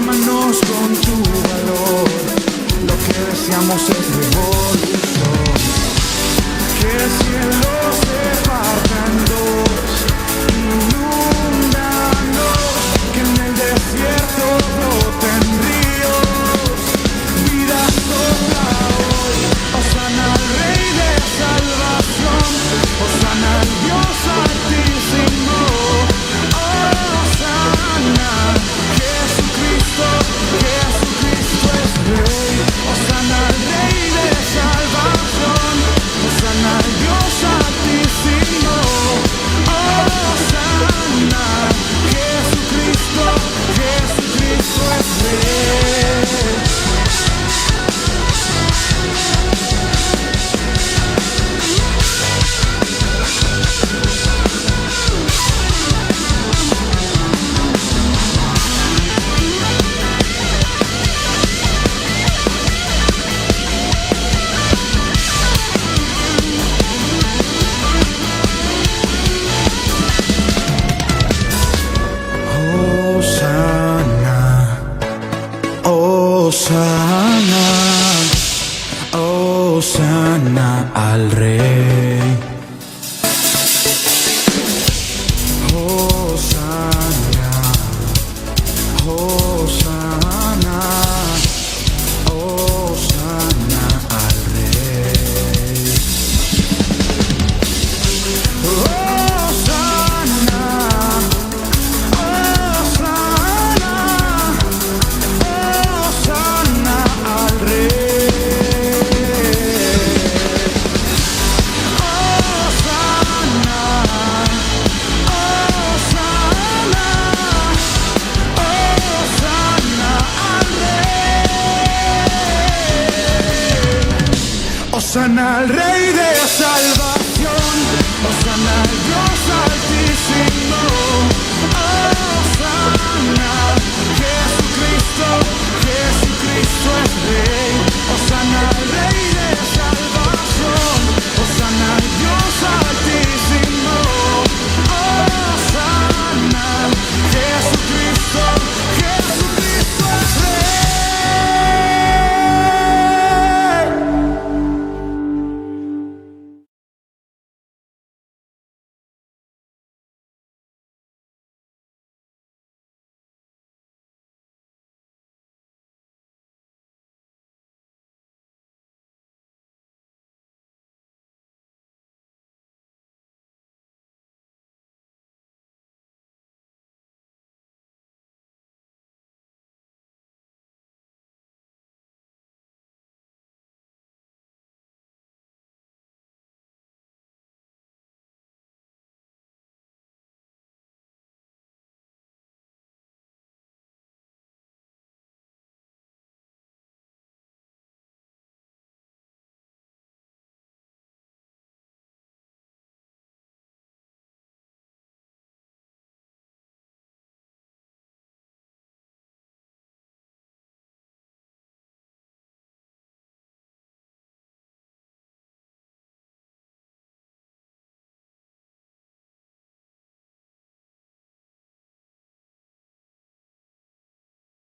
Ámanos con tu valor, lo que deseamos es revolución. Que el cielo se parta en dos, inundanos, que en el desierto broten ríos. Vida sopla hoy, hosana al Rey de salvación, hosana al Dios altísimo, hosana, Jesucristo, Jesucristo es Rey, hosana al Rey de salvación, hosana al Dios altísimo, hosana, Jesucristo, Jesucristo es Rey. Hosana, hosana al Rey. Hosana, hosana, hosana al Rey. Hosana, hosana, hosana al Rey. Hosana, hosana, hosana al Rey. Hosana al Rey.